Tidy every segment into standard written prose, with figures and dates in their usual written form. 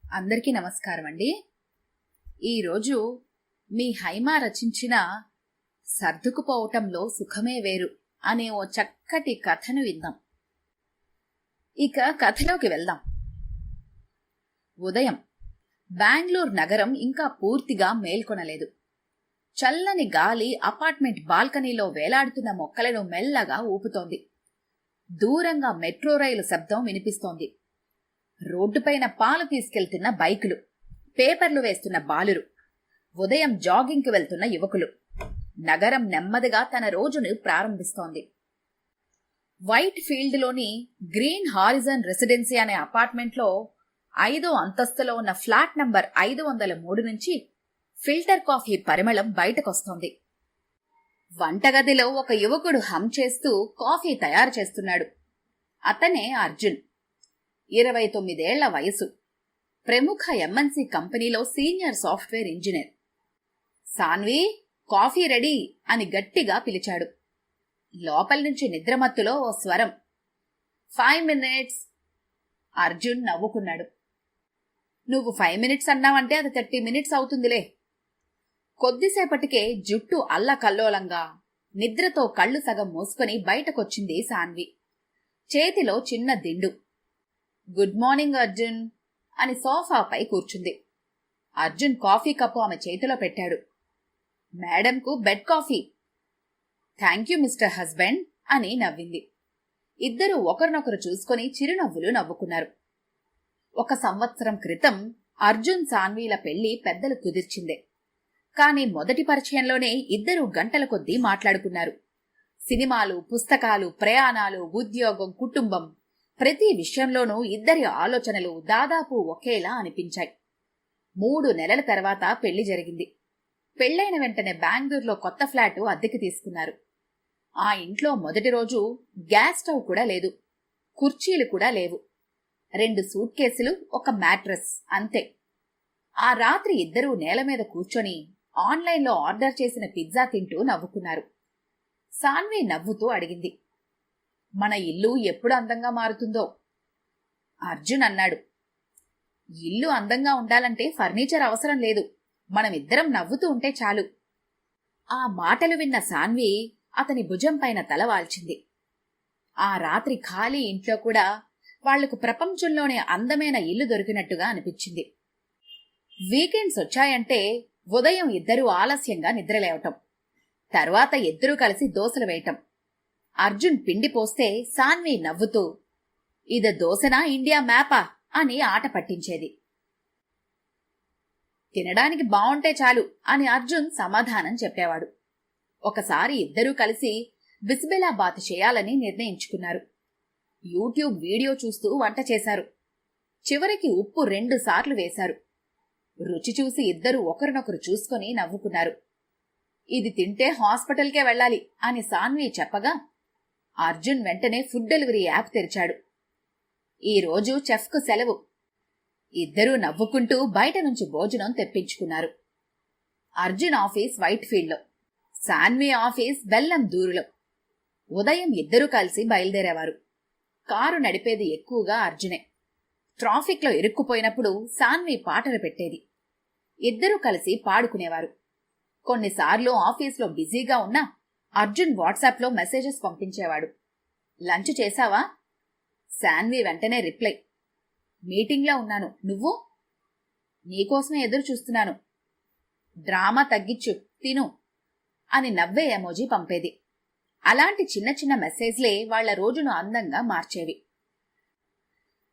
అందరికీ నమస్కారం అండి. ఈరోజు మీ హైమా రచించిన సర్దుకుపోవటంలో సుఖమే వేరు అనే ఓ చక్కటి కథను విందాం. ఇక కథలోకి వెళ్దాం. ఉదయం బెంగళూరు నగరం ఇంకా పూర్తిగా మేల్కొనలేదు. చల్లని గాలి అపార్ట్మెంట్ బాల్కనీలో వేలాడుతున్న మొక్కలను మెల్లగా ఊపుతోంది. దూరంగా మెట్రో రైలు శబ్దం వినిపిస్తోంది. రోడ్డుపైన పాలు తీసుకెళ్తున్న బైకులు, పేపర్లు వేస్తున్న బాలురు, ఉదయం జాగింగ్కి వెళ్తున్న యువకులు. నగరం నెమ్మదిగా తన రోజును ప్రారంభిస్తోంది. వైట్ ఫీల్డ్లోని గ్రీన్ హారిజన్ రెసిడెన్సీ అనే అపార్ట్మెంట్లో 5వ అంతస్తులో ఉన్న ఫ్లాట్ నంబర్ 503 నుంచి ఫిల్టర్ కాఫీ పరిమళం బయటకొస్తోంది. వంటగదిలో ఒక యువకుడు హమ్ చేస్తూ కాఫీ తయారు చేస్తున్నాడు. అతనే అర్జున్. 29 ఏళ్ల వయసు. ప్రముఖ ఎంఎన్సి కంపెనీలో senior software engineer. Sanvi, coffee ready అని గట్టిగా పిలిచాడు. లోపలి నుంచి నిద్రమత్తులో ఓ స్వరం, 5 minutes. అర్జున్ నవ్వుకున్నాడు. నువ్వు 5 minutes అన్నావంటే అది 30 minutes అవుతుందిలే. కొద్దిసేపటికే జుట్టు అల్లకల్లోలంగా, నిద్రతో కళ్ళు సగం మూసుకొని బయటకొచ్చింది సాన్వి. చేతిలో చిన్న దిండు. గుడ్ మార్నింగ్ అర్జున్ అని సోఫాపై కూర్చుంది. అర్జున్ కాఫీ కప్పు ఆమె చేతిలో పెట్టాడు. మేడంకు bed coffee. Thank you mister husband అని నవ్వింది. ఇద్దరూ ఒకరినొకరు చూసుకుని చిరునవ్వులు నవ్వుకున్నారు. 1 సంవత్సరం క్రితం అర్జున్ సాన్వీల పెళ్లి పెద్దలు కుదిర్చిందే. కాని మొదటి పరిచయంలోనే ఇద్దరూ గంటల కొద్దీ మాట్లాడుకున్నారు. సినిమాలు, పుస్తకాలు, ప్రయాణాలు, ఉద్యోగం, కుటుంబం, ప్రతి విషయంలోనూ ఇద్దరి ఆలోచనలు దాదాపు ఒకేలా అనిపించాయి. 3 నెలల తర్వాత పెళ్లి జరిగింది. పెళ్లైన వెంటనే బెంగళూరులో కొత్త ఫ్లాటు అద్దెకి తీసుకున్నారు. ఆ ఇంట్లో మొదటి రోజు గ్యాస్ స్టవ్ కూడా లేదు, కుర్చీలు కూడా లేవు. 2 సూట్ కేసులు, ఒక మ్యాట్రెస్ అంతే. ఆ రాత్రి ఇద్దరూ నేల మీద కూర్చొని ఆన్లైన్లో ఆర్డర్ చేసిన పిజ్జా తింటూ నవ్వుకున్నారు. సాన్వి నవ్వుతూ అడిగింది, మన ఇల్లు ఎప్పుడు అందంగా మారుతుందో? అర్జున్ అన్నాడు, ఇల్లు అందంగా ఉండాలంటే ఫర్నిచర్ అవసరం లేదు, మనమిద్దరం నవ్వుతూ ఉంటే చాలు. ఆ మాటలు విన్న సాన్వి అతని భుజం పైన తల వాల్చింది. ఆ రాత్రి ఖాళీ ఇంట్లో కూడా వాళ్లకు ప్రపంచంలోనే అందమైన ఇల్లు దొరికినట్టుగా అనిపించింది. వీకెండ్స్ వచ్చాయంటే ఉదయం ఇద్దరూ ఆలస్యంగా నిద్రలేవటం, తర్వాత ఇద్దరూ కలిసి దోసలు వేయటం. అర్జున్ పిండి పోస్తే సాన్వి నవ్వుతూ, ఇది దోసనా ఇండియా మ్యాపా అని ఆట పట్టించేది. తినడానికి బావుంటే చాలు అని అర్జున్ సమాధానం చెప్పేవాడు. ఒకసారి ఇద్దరూ కలిసి బిస్బెలాబాత్ చేయాలని నిర్ణయించుకున్నారు. యూట్యూబ్ వీడియో చూస్తూ వంట చేశారు. చివరికి ఉప్పు 2 సార్లు వేశారు. రుచి చూసి ఇద్దరూ ఒకరినొకరు చూసుకొని నవ్వుకున్నారు. ఇది తింటే హాస్పిటల్కే వెళ్ళాలి అని సాన్వి చెప్పగా అర్జున్ వెంటనే ఫుడ్ డెలివరీ యాప్ తెరిచాడు. ఈరోజు చెఫ్కు సెలవు. ఇద్దరూ నవ్వుకుంటూ బయట నుంచి భోజనం తెప్పించుకున్నారు. అర్జున్ ఆఫీస్ వైట్ ఫీల్డ్లో, సాన్వి ఆఫీస్ బెల్లం దూరులో. ఉదయం ఇద్దరూ కలిసి బయలుదేరేవారు. కారు నడిపేది ఎక్కువగా అర్జునే. ట్రాఫిక్లో ఇరుక్కుపోయినప్పుడు సాన్వి పాటలు పెట్టేది. ఇద్దరూ కలిసి పాడుకునేవారు. కొన్నిసార్లు ఆఫీస్లో బిజీగా ఉన్నా అర్జున్ వాట్సాప్లో మెసేజెస్ పంపించేవాడు. లంచ్ చేశావా? సాన్వి వెంటనే రిప్లై, మీటింగ్లో ఉన్నాను, నువ్వు? నీకోసమే ఎదురు చూస్తున్నాను. డ్రామా తగ్గిచ్చు, తిను అని నవ్వే ఎమోజీ పంపేది. అలాంటి చిన్న చిన్న మెసేజ్లే వాళ్ల రోజును అందంగా మార్చేవి.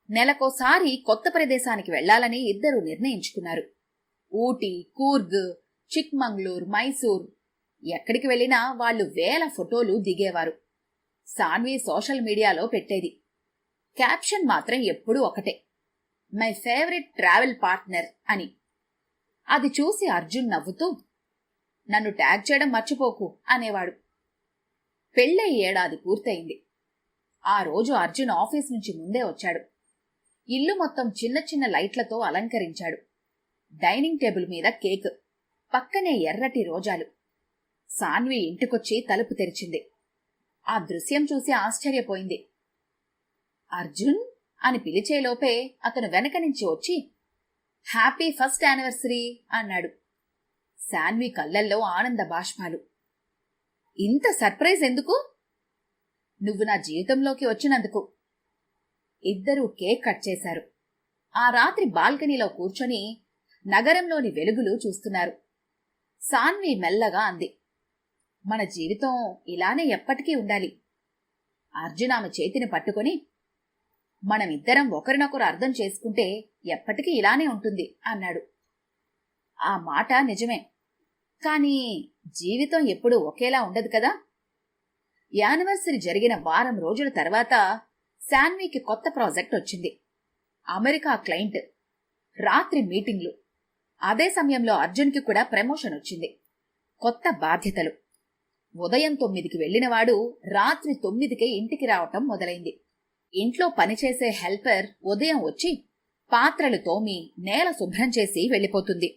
నెలకోసారి కొత్త ప్రదేశానికి వెళ్లాలని ఇద్దరూ నిర్ణయించుకున్నారు. ఊటీ, కూర్గ్, చిక్మంగళూరు, మైసూర్, ఎక్కడికి వెళ్లినా వాళ్లు వేల ఫోటోలు దిగేవారు. సాన్వి సోషల్ మీడియాలో పెట్టేది. క్యాప్షన్ మాత్రం ఎప్పుడూ ఒకటే, మై ఫేవరెట్ ట్రావెల్ పార్ట్నర్ అని. అది చూసి అర్జున్ నవ్వుతూ, నన్ను ట్యాగ్ చేయడం మర్చిపోకు అనేవాడు. పెళ్ళై 1 ఏడాది పూర్తయింది. ఆ రోజు అర్జున్ ఆఫీస్ నుంచి ముందే వచ్చాడు. ఇల్లు మొత్తం చిన్న చిన్న లైట్లతో అలంకరించాడు. డైనింగ్ టేబుల్ మీద కేక్, పక్కనే ఎర్రటి రోజాలు. సాన్వి ఇంటికొచ్చి తలుపు తెరిచింది. ఆ దృశ్యం చూసి ఆశ్చర్యపోయింది. అర్జున్ అని పిలిచేలోపే అతను వెనక నుంచి వచ్చి, హ్యాపీ ఫస్ట్ యానివర్సరీ అన్నాడు. శాన్వి కళ్ళల్లో ఆనంద బాష్పాలు. ఇంత సర్ప్రైజ్ ఎందుకు? నువ్వు నా జీవితంలోకి వచ్చినందుకు. ఇద్దరూ కేక్ కట్ చేశారు. ఆ రాత్రి బాల్కనీలో కూర్చొని నగరంలోని వెలుగులు చూస్తున్నారు. సాన్వి మెల్లగా అంది, మన జీవితం ఇలానే ఎప్పటికీ ఉండాలి. అర్జున్ ఆమె చేతిని పట్టుకొని, మనమిద్దరం ఒకరినొకరు అర్థం చేసుకుంటే ఎప్పటికీ ఇలానే ఉంటుంది అన్నాడు. ఆ మాట నిజమే, కానీ జీవితం ఎప్పుడూ ఒకేలా ఉండదు కదా. యానివర్సరీ జరిగిన వారం రోజుల తర్వాత శాన్వికి కొత్త ప్రాజెక్ట్ వచ్చింది. అమెరికా క్లయింట్, రాత్రి మీటింగ్లు. అదే సమయంలో అర్జున్కి కూడా ప్రమోషన్ వచ్చింది. కొత్త బాధ్యతలు. ఉదయం 9కి వెళ్లినవాడు రాత్రి 9కే ఇంటికి రావటం మొదలైంది. ఇంట్లో పనిచేసే హెల్పర్ ఉదయం వచ్చి పాత్రలు తోమి నేల శుభ్రం చేసి వెళ్లిపోతుంది.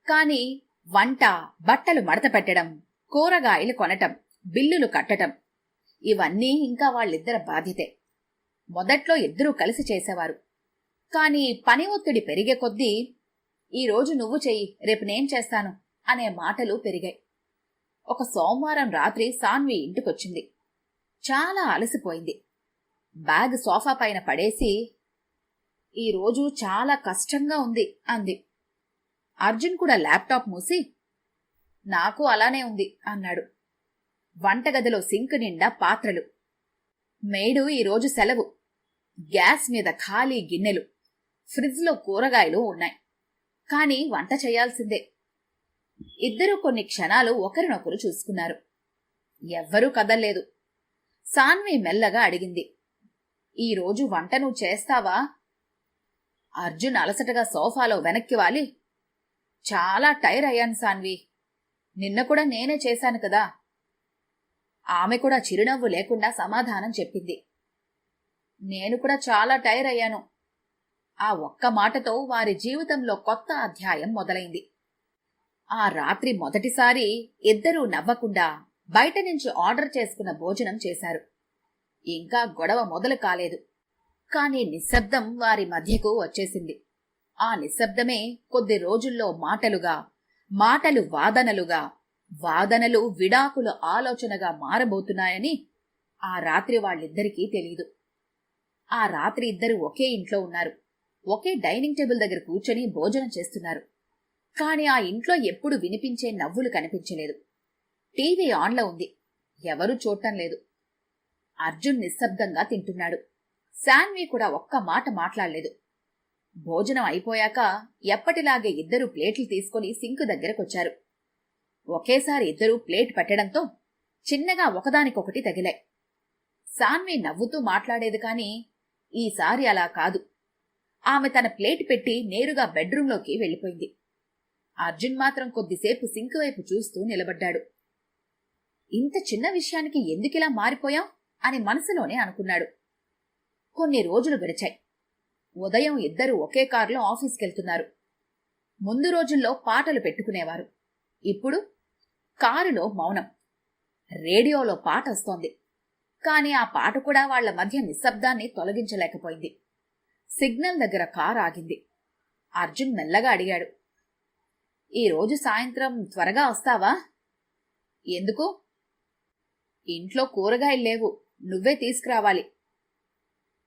కాని వంట, బట్టలు మడత పెట్టడం, కూరగాయలు కొనటం, బిల్లులు కట్టటం ఇవన్నీ ఇంకా వాళ్ళిద్దరి బాధ్యతే. మొదట్లో ఇద్దరూ కలిసి చేసేవారు. కాని పని ఒత్తిడి పెరిగే కొద్దీ ఈరోజు నువ్వు చెయ్యి, రేపు నేను చేస్తాను అనే మాటలు పెరిగాయి. ఒక సోమవారం రాత్రి సాన్వి ఇంటికొచ్చింది. చాలా అలసిపోయింది. బ్యాగ్ సోఫా పైన పడేసి, ఈరోజు చాలా కష్టంగా ఉంది అంది. అర్జున్ కూడా ల్యాప్టాప్ మూసి, నాకు అలానే ఉంది అన్నాడు. వంటగదిలో సింక్ నిండా పాత్రలు. మేడు ఈరోజు సెలవు. గ్యాస్ మీద ఖాళీ గిన్నెలు, ఫ్రిడ్జ్లో కూరగాయలు ఉన్నాయి. కాని వంట చేయాల్సిందే. ఇద్దరూ కొన్ని క్షణాలు ఒకరినొకరు చూసుకున్నారు. ఎవ్వరూ కదల్లేదు. సాన్వి మెల్లగా అడిగింది, ఈరోజు వంట నువ్వు చేస్తావా? అర్జున్ అలసటగా సోఫాలో వెనక్కి వాలి, చాలా టైర్ అయ్యాను సాన్వి, నిన్న కూడా నేనే చేశాను కదా. ఆమె కూడా చిరునవ్వు లేకుండా సమాధానం చెప్పింది. నేను కూడా చాలా టైర్ అయ్యాను. ఆ ఒక్క మాటతో వారి జీవితంలో కొత్త అధ్యాయం మొదలైంది. ఆ రాత్రి మొదటిసారి ఇద్దరూ నవ్వకుండా బయట నుంచి ఆర్డర్ చేసుకున్న భోజనం చేశారు. ఇంకా గొడవ మొదలు కాలేదు. కాని నిశ్శబ్దం వారి మధ్యకు వచ్చేసింది. ఆ నిశ్శబ్దమే కొద్ది రోజుల్లో మాటలుగా, మాటలు వాదనలుగా, వాదనలు విడాకుల ఆలోచనగా మారబోతున్నాయని ఆ రాత్రి వాళ్ళిద్దరికీ తెలీదు. ఆ రాత్రి ఇద్దరు ఒకే ఇంట్లో ఉన్నారు. ఒకే డైనింగ్ టేబుల్ దగ్గర కూర్చొని భోజనం చేస్తున్నారు. కాని ఆ ఇంట్లో ఎప్పుడు వినిపించే నవ్వులు కనిపించలేదు. టీవీ ఆన్లో ఉంది. ఎవరూ చూడటం లేదు. అర్జున్ నిశ్శబ్దంగా తింటున్నాడు. శాన్వి కూడా ఒక్క మాట మాట్లాడలేదు. భోజనం అయిపోయాక ఎప్పటిలాగే ఇద్దరూ ప్లేట్లు తీసుకుని సింక్ దగ్గరకొచ్చారు. ఒకేసారి ఇద్దరూ ప్లేట్ పెట్టడంతో చిన్నగా ఒకదానికొకటి తగిలాయి. శాన్వి నవ్వుతూ మాట్లాడేది కాని ఈసారి అలా కాదు. ఆమె తన ప్లేట్ పెట్టి నేరుగా బెడ్రూంలోకి వెళ్లిపోయింది. అర్జున్ మాత్రం కొద్దిసేపు సింక్ వైపు చూస్తూ నిలబడ్డాడు. ఇంత చిన్న విషయానికి ఎందుకిలా మారిపోయాం అని మనసులోనే అనుకున్నాడు. కొన్ని రోజులు గడిచాయి. ఉదయం ఇద్దరూ ఒకే కారులో ఆఫీస్కెళ్తున్నారు. ముందు రోజుల్లో పాటలు పెట్టుకునేవారు. ఇప్పుడు కారులో మౌనం. రేడియోలో పాట వస్తోంది. కాని ఆ పాట కూడా వాళ్ల మధ్య నిశ్శబ్దాన్ని తొలగించలేకపోయింది. సిగ్నల్ దగ్గర కారు ఆగింది. అర్జున్ మెల్లగా అడిగాడు, ఈరోజు సాయంత్రం త్వరగా వస్తావా? ఎందుకు? ఇంట్లో కూరగాయలు లేవు, నువ్వే తీసుకురావాలి.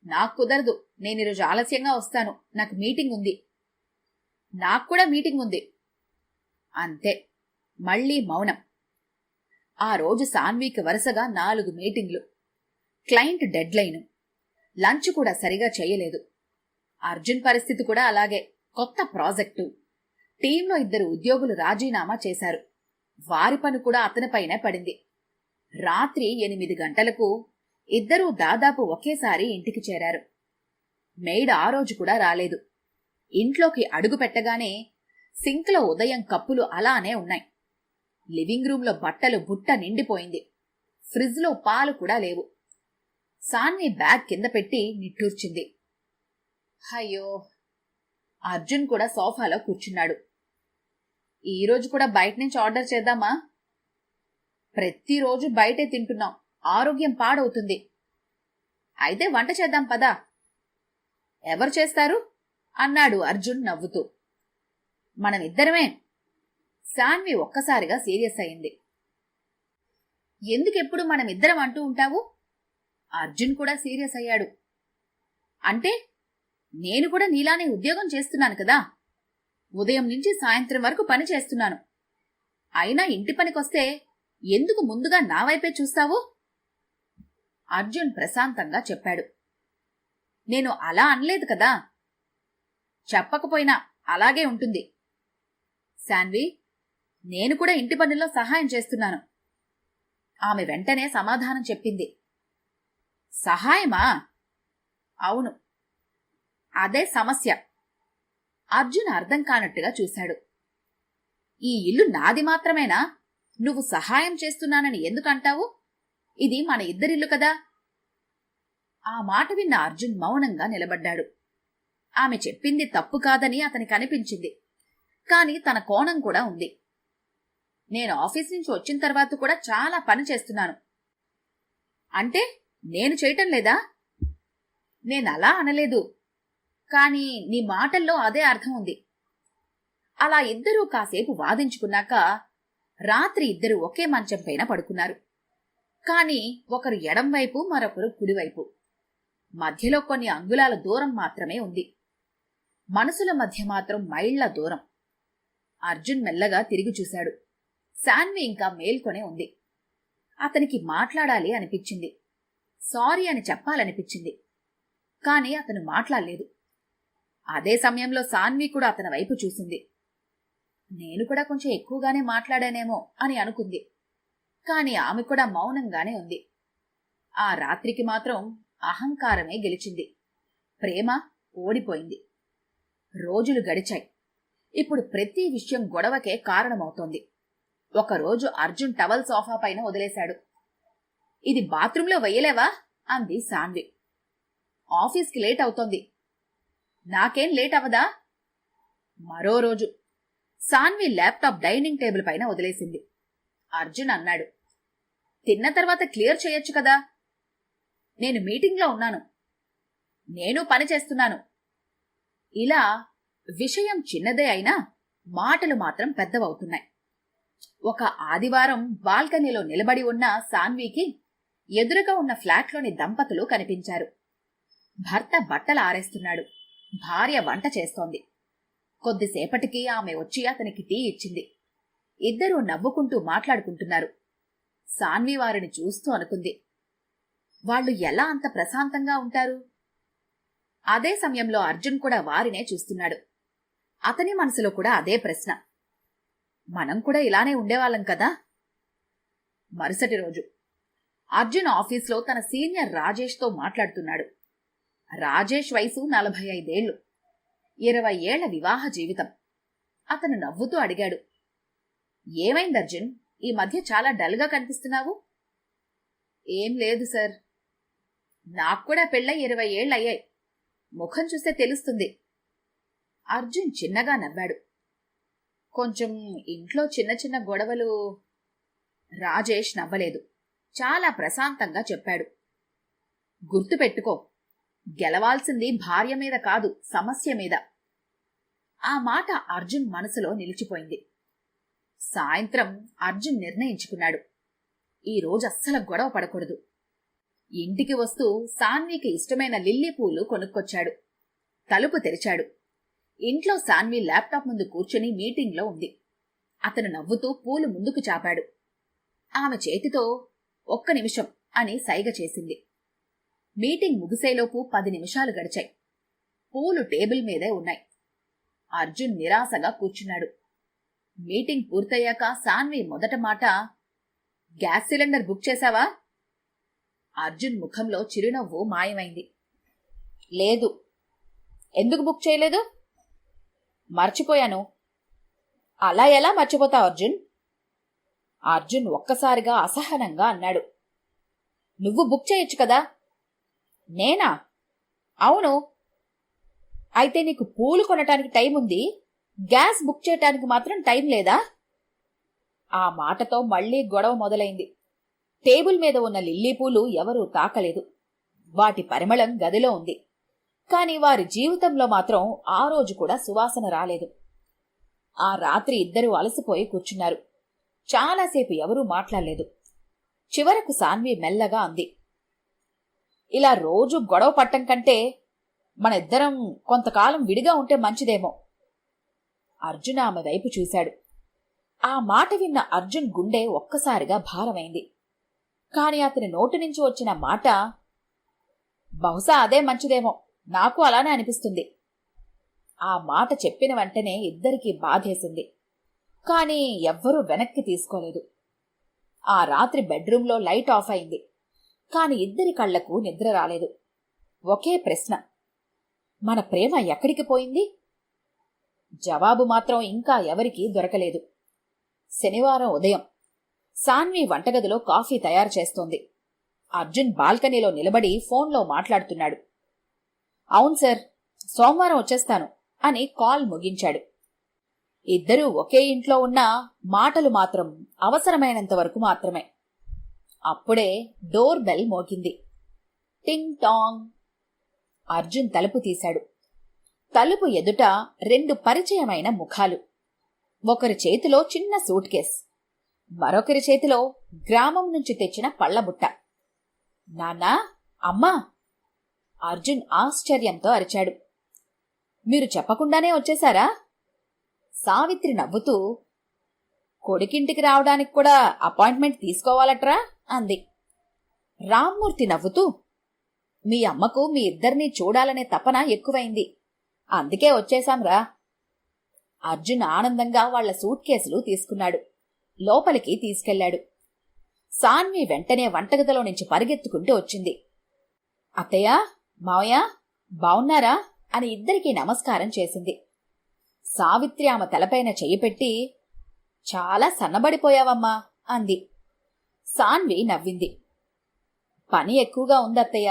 నాకు కుదరదు, నేనీరోజు ఆలస్యంగా వస్తాను, నాకు మీటింగ్ ఉంది. నాకు కూడా మీటింగ్ ఉంది. అంతే. మళ్లీ మౌనం. ఆ రోజు సాన్వికి వరుసగా 4 మీటింగ్లు. Client deadline. లంచ్ కూడా సరిగా చేయలేదు. అర్జున్ పరిస్థితి కూడా అలాగే. కొత్త ప్రాజెక్టు. టీంలో 2 ఉద్యోగులు రాజీనామా చేశారు. వారి పని కూడా అతనిపైనే పడింది. రాత్రి 8 గంటలకు ఇద్దరూ దాదాపు ఒకేసారి ఇంటికి చేరారు. మెయిడ్ ఆ రోజు కూడా రాలేదు. ఇంట్లోకి అడుగు పెట్టగానే సింక్లో ఉదయం కప్పులు అలానే ఉన్నాయి. లివింగ్ రూంలో బట్టలు బుట్ట నిండిపోయింది. ఫ్రిడ్జ్లో పాలు కూడా లేవు. సాన్వి బ్యాగ్ కింద పెట్టి నిట్టూర్చింది. అయ్యో. అర్జున్ కూడా సోఫాలో కూర్చున్నాడు. ఈరోజు కూడా బయట నుంచి ఆర్డర్ చేద్దామా? ప్రతిరోజు బయటే తింటున్నాం, ఆరోగ్యం పాడవుతుంది. అయితే వంట చేద్దాం పదా. ఎవరు చేస్తారు? అన్నాడు అర్జున్ నవ్వుతూ. మనమిద్దరమే. శాన్వి ఒక్కసారిగా సీరియస్ అయింది. ఎందుకెప్పుడు మనమిద్దరం అంటూ ఉంటావు? అర్జున్ కూడా సీరియస్ అయ్యాడు. అంటే నేను కూడా నీలానే ఉద్యోగం చేస్తున్నాను కదా. ఉదయం నుంచి సాయంత్రం వరకు పని చేస్తున్నాను. అయినా ఇంటి పనికొస్తే ఎందుకు ముందుగా నా వైపే చూస్తావు? అర్జున్ ప్రశాంతంగా చెప్పాడు. నేను అలా అనలేదు కదా. చెప్పకపోయినా అలాగే ఉంటుంది. శాన్వి, నేను కూడా ఇంటి పనుల్లో సహాయం చేస్తున్నాను. ఆమె వెంటనే సమాధానం చెప్పింది. సహాయమా? అవును, అదే సమస్య. అర్జున్ అర్థం కానట్టుగా చూశాడు. ఈ ఇల్లు నాది మాత్రమేనా? నువ్వు సహాయం చేస్తున్నానని ఎందుకంటావు? ఇది మన ఇద్దరిల్లు కదా. ఆ మాట విన్న అర్జున్ మౌనంగా నిలబడ్డాడు. ఆమె చెప్పింది తప్పు కాదని అతనికి అనిపించింది. కాని తన కోణం కూడా ఉంది. నేను ఆఫీస్ నుంచి వచ్చిన తర్వాత కూడా చాలా పని చేస్తున్నాను. అంటే నేను చేయటం లేదా? నేనలా అనలేదు. కాని నీ మాటల్లో అదే అర్థం ఉంది. అలా ఇద్దరూ కాసేపు వాదించుకున్నాక రాత్రి ఇద్దరు ఒకే మంచం పైన పడుకున్నారు. కాని ఒకరు ఎడంవైపు, మరొకరు కుడివైపు. మధ్యలో కొన్ని అంగుళాల దూరం మాత్రమే ఉంది. మనసుల మధ్య మాత్రం మైళ్ల దూరం. అర్జున్ మెల్లగా తిరిగి చూశాడు. శాన్వి ఇంకా మేల్కొనే ఉంది. అతనికి మాట్లాడాలి అనిపించింది. సారీ అని చెప్పాలనిపించింది. కాని అతను మాట్లాడలేదు. అదే సమయంలో శాన్వి కూడా అతని వైపు చూసింది. నేను కూడా కొంచెం ఎక్కువగానే మాట్లాడానేమో అని అనుకుంది. కాని ఆమె కూడా మౌనంగానే ఉంది. ఆ రాత్రికి మాత్రం అహంకారమే గెలిచింది. ప్రేమ ఓడిపోయింది. రోజులు గడిచాయి. ఇప్పుడు ప్రతి విషయం గొడవకే కారణమవుతోంది. ఒకరోజు అర్జున్ టవల్ సోఫా పైన వదిలేశాడు. ఇది బాత్రూంలో వెయ్యలేవా? అంది శాన్వి. ఆఫీస్కి లేట్ అవుతోంది. నాకేం లేట్ అవదా? మరో రోజు శాన్వి ల్యాప్టాప్ డైనింగ్ టేబుల్ పైన వదిలేసింది. అర్జున్ అన్నాడు, తిన్న తర్వాత క్లియర్ చేయొచ్చు కదా. నేను మీటింగ్లో ఉన్నాను. నేను పని చేస్తున్నాను. ఇలా విషయం చిన్నదే అయినా మాటలు మాత్రం పెద్దవవుతున్నాయి. ఒక ఆదివారం బాల్కనీలో నిలబడి ఉన్న శాన్వికి ఎదురుగా ఉన్న ఫ్లాట్లోని దంపతులు కనిపించారు. భర్త బట్టలు ఆరేస్తున్నాడు. భార్య వంట చేస్తోంది. కొద్దిసేపటికి ఆమె వచ్చి అతనికి టీ ఇచ్చింది. ఇద్దరూ నవ్వుకుంటూ మాట్లాడుకుంటున్నారు. శాన్వి వారిని చూస్తూ అనుకుంది, వాళ్ళు ఎలా అంత ప్రశాంతంగా ఉంటారు? అదే సమయంలో అర్జున్ కూడా వారినే చూస్తున్నాడు. అతని మనసులో కూడా అదే ప్రశ్న. మనం కూడా ఇలానే ఉండేవాళ్ళం కదా. మరుసటి రోజు అర్జున్ ఆఫీస్లో తన సీనియర్ రాజేష్తో మాట్లాడుతున్నాడు. రాజేష్ వయసు 45 ఏళ్లు, 20 ఏళ్ల వివాహ జీవితం. అతను నవ్వుతూ అడిగాడు, ఏమైంది అర్జున్, ఈ మధ్య చాలా డల్గా కనిపిస్తున్నావు? ఏం లేదు సార్. నాకు కూడా పెళ్ళై 20 ఏళ్లయ్యాయి. ముఖం చూస్తే తెలుస్తుంది. అర్జున్ చిన్నగా నవ్వాడు. కొంచెం ఇంట్లో చిన్న చిన్న గొడవలు. రాజేష్ నవ్వలేదు. చాలా ప్రశాంతంగా చెప్పాడు, గుర్తుపెట్టుకో, గెలవాల్సింది భార్య మీద కాదు, సమస్య మీద. ఆ మాట అర్జున్ మనసులో నిలిచిపోయింది. సాయంత్రం అర్జున్ నిర్ణయించుకున్నాడు, ఈ రోజు అస్సలు గొడవ పడకూడదు. ఇంటికి వస్తూ శాన్వికి ఇష్టమైన లిల్లీ పూలు కొనుక్కొచ్చాడు. తలుపు తెరిచాడు. ఇంట్లో శాన్వి ల్యాప్టాప్ ముందు కూర్చుని మీటింగ్లో ఉంది. అతను నవ్వుతూ పూలు ముందుకు చాపాడు. ఆమె చేతితో 1 నిమిషం అని సైగ చేసింది. మీటింగ్ ముగిసేలోపు 10 నిమిషాలు గడిచాయి. పూలు టేబుల్ మీదే ఉన్నాయి. అర్జున్ నిరాశగా కూర్చున్నాడు. మీటింగ్ పూర్తయ్యాక శాన్వి మొదట మాట, గ్యాస్ సిలిండర్ బుక్ చేశావా? అర్జున్ ముఖంలో చిరునవ్వు మాయమైంది. లేదు. ఎందుకు బుక్ చేయలేదు? మర్చిపోయాను. అలా ఎలా మర్చిపోతావు అర్జున్? అర్జున్ ఒక్కసారిగా అసహనంగా అన్నాడు. నువ్వు బుక్ చేయొచ్చు కదా. నేనా? అవును. అయితే నీకు పూలు కొనటానికి టైం ఉంది, గ్యాస్ బుక్ చేయటానికి మాత్రం టైం లేదా? ఆ మాటతో మళ్లీ గొడవ మొదలైంది. టేబుల్ మీద ఉన్న లిల్లీ పూలు ఎవరూ తాకలేదు. వాటి పరిమళం గదిలో ఉంది. కాని వారి జీవితంలో మాత్రం ఆ రోజు కూడా సువాసన రాలేదు. ఆ రాత్రి ఇద్దరూ అలసిపోయి కూర్చున్నారు. చాలాసేపు ఎవరూ మాట్లాడలేదు. చివరకు సాన్వి మెల్లగా అంది, ఇలా రోజు గొడవ పట్టం కంటే మన ఇద్దరం కొంతకాలం విడిగా ఉంటే మంచిదేమో. అర్జున్ ఆమె వైపు చూశాడు. ఆ మాట విన్న అర్జున్ గుండె ఒక్కసారిగా భారమైంది. కాని అతని నోటి నుంచి వచ్చిన మాట, బహుశా అదే మంచిదేమో, నాకు అలానే అనిపిస్తుంది. ఆ మాట చెప్పిన వెంటనే ఇద్దరికీ బాధేసింది. కాని ఎవ్వరూ వెనక్కి తీసుకోలేదు. ఆ రాత్రి బెడ్రూంలో లైట్ ఆఫ్ అయింది. కాని ఇద్దరి కళ్లకు నిద్ర రాలేదు. ఒకే ప్రశ్న, మన ప్రేమ ఎక్కడికి పోయింది? జవాబు మాత్రం ఇంకా ఎవరికీ దొరకలేదు. శనివారం ఉదయం సాన్వి వంటగదిలో కాఫీ తయారు చేస్తోంది. అర్జున్ బాల్కనీలో నిలబడి ఫోన్లో మాట్లాడుతున్నాడు. అవును సార్, సోమవారం వచ్చేస్తాను అని కాల్ ముగించాడు. ఇద్దరూ ఒకే ఇంట్లో ఉన్నా మాటలు మాత్రం అవసరమైనంత వరకు మాత్రమే. అప్పుడే డోర్ బెల్ మోగింది. టింగ్ టాంగ్. అర్జున్ తలుపు తీశాడు. తలుపు ఎదుట 2 పరిచయమైన ముఖాలు. ఒకరి చేతిలో చిన్న సూట్ కేస్, మరొకరి చేతిలో గ్రామం నుంచి తెచ్చిన పళ్లబుట్ట. నాన్నా, అమ్మా! అర్జున్ ఆశ్చర్యంతో అరిచాడు. మీరు చెప్పకుండానే వచ్చేశారా? సావిత్రి నవ్వుతూ, కొడుకింటికి రావడానికి కూడా అపాయింట్మెంట్ తీసుకోవాలట్రా అంది. రామ్మూర్తి నవ్వుతూ, మీ అమ్మకు మీ ఇద్దరినీ చూడాలనే తపన ఎక్కువైంది, అందుకే వచ్చేశాంరా. అర్జున్ ఆనందంగా వాళ్ల సూట్ కేసులు తీసుకున్నాడు. లోపలికి తీసుకెళ్లాడు. సాన్వి వెంటనే వంటగదిలో నుంచి పరిగెత్తుకుంటూ వచ్చింది. అత్తయ్య, మావయ్య, బావున్నారా అని ఇద్దరికీ నమస్కారం చేసింది. సావిత్రి ఆమె తలపైన చెయ్యి పెట్టి, చాలా సన్నబడిపోయావమ్మా అంది. సాన్వి నవ్వింది. పని ఎక్కువగా ఉందత్తయ్య.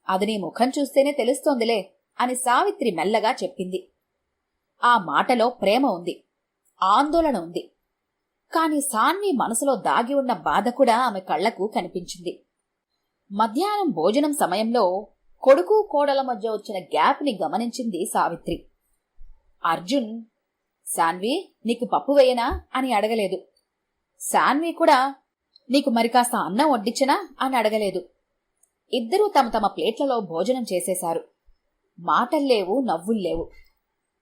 అది నీ ముఖం చూస్తేనే తెలుస్తోందిలే అని సావిత్రి మెల్లగా చెప్పింది. ఆ మాటలో ప్రేమ ఉంది, ఆందోళన ఉంది. కాని సాన్వి మనసులో దాగి ఉన్న బాధ కూడా ఆమె కళ్లకు కనిపించింది. మధ్యాహ్నం భోజనం సమయంలో కొడుకు కోడల మధ్య వచ్చిన గ్యాప్ని గమనించింది సావిత్రి. అర్జున్, సాన్వి నీకు పప్పు వేయనా అని అడగలేదు. సాన్వి కూడా నీకు మరి కాస్త అన్నం వడ్డించనా అని అడగలేదు. ఇద్దరూ తమ తమ ప్లేట్లలో భోజనం చేసేశారు. మాటల్లేవు, నవ్వుల్లేవు.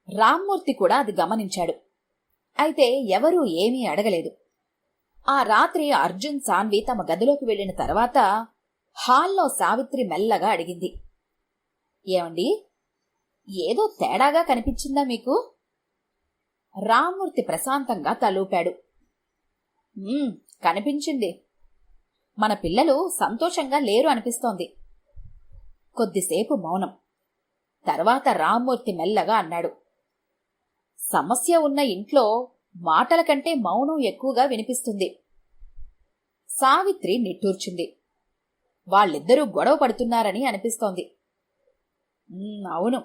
రామ్మూర్తి కూడా అది గమనించాడు. అయితే ఎవరూ ఏమీ అడగలేదు. ఆ రాత్రి అర్జున్, సాన్వి తమ గదిలోకి వెళ్లిన తర్వాత హాల్లో సావిత్రి మెల్లగా అడిగింది, ఏమండి, ఏదో తేడాగా కనిపించిందా మీకు? రామ్మూర్తి ప్రశాంతంగా తలూపాడు. కనిపించింది. మన పిల్లలు సంతోషంగా లేరు అనిపిస్తోంది. కొద్దిసేపు మౌనం. తర్వాత రామ్మూర్తి మెల్లగా అన్నాడు, సమస్య ఉన్న ఇంట్లో మాటల కంటే మౌనం ఎక్కువగా వినిపిస్తుంది. సావిత్రి నిట్టూర్చింది. వాళ్ళిద్దరూ గొడవ పడుతున్నారని అనిపిస్తోంది. అవును.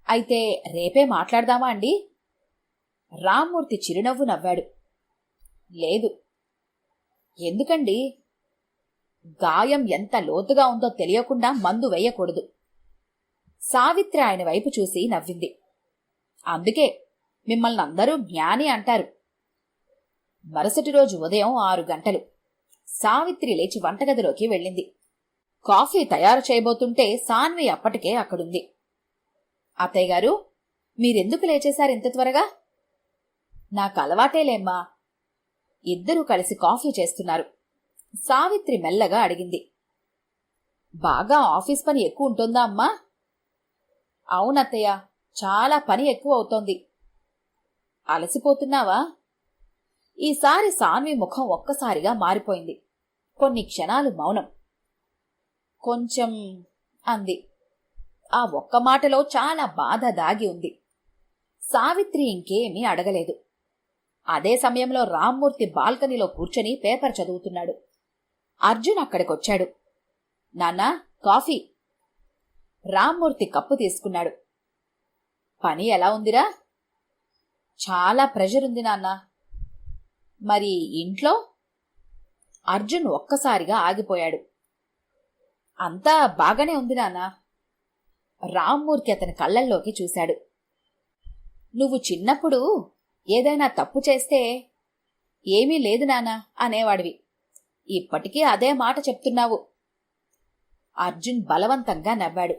అయితే రేపే మాట్లాడదామా అండి? రామ్మూర్తి చిరునవ్వు నవ్వాడు. లేదు. ఎందుకండి? గాయం ఎంత లోతుగా ఉందో తెలియకుండా మందు వేయకూడదు. సావిత్రి ఆయన వైపు చూసి నవ్వింది. అందుకే మిమ్మల్ని అందరూ జ్ఞాని అంటారు. మరుసటి రోజు ఉదయం 6 గంటలు సావిత్రి లేచి వంటగదిలోకి వెళ్ళింది. కాఫీ తయారు చేయబోతుంటే సాన్వి అప్పటికే అక్కడుంది. అత్తయ్య గారు, మీరెందుకు లేచేశారు ఇంత త్వరగా? నాకు అలవాటేలేమ్మా. ఇద్దరూ కలిసి కాఫీ చేస్తున్నారు. సావిత్రి మెల్లగా అడిగింది, బాగా ఆఫీస్ పని ఎక్కువ ఉంటుందా అమ్మా? అవునత్తయ్య, చాలా పని ఎక్కువ అవుతోంది. అలసిపోతున్నావా? ఈసారి సాన్వి ముఖం ఒక్కసారిగా మారిపోయింది. కొన్ని క్షణాలు మౌనం. కొంచెం అంది. ఆ ఒక్క మాటలో చాలా బాధ దాగి ఉంది. సావిత్రి ఇంకేమీ అడగలేదు. అదే సమయంలో రామ్మూర్తి బాల్కనీలో కూర్చొని పేపర్ చదువుతున్నాడు. అర్జున్ అక్కడికొచ్చాడు. నాన్నా, కాఫీ. రామ్మూర్తి కప్పు తీసుకున్నాడు. పని ఎలా ఉందిరా? చాలా ప్రెషర్ ఉంది నాన్నా. మరి ఇంట్లో? అర్జున్ ఒక్కసారిగా ఆగిపోయాడు. అంతా బాగానే ఉంది నాన్నా. రామ్మూర్తి అతని కళ్ళల్లోకి చూశాడు. నువ్వు చిన్నప్పుడు ఏదైనా తప్పు చేస్తే ఏమీ లేదు నాన్నా అనేవాడివి. ఇప్పటికీ అదే మాట చెప్తున్నావు. అర్జున్ బలవంతంగా నవ్వాడు.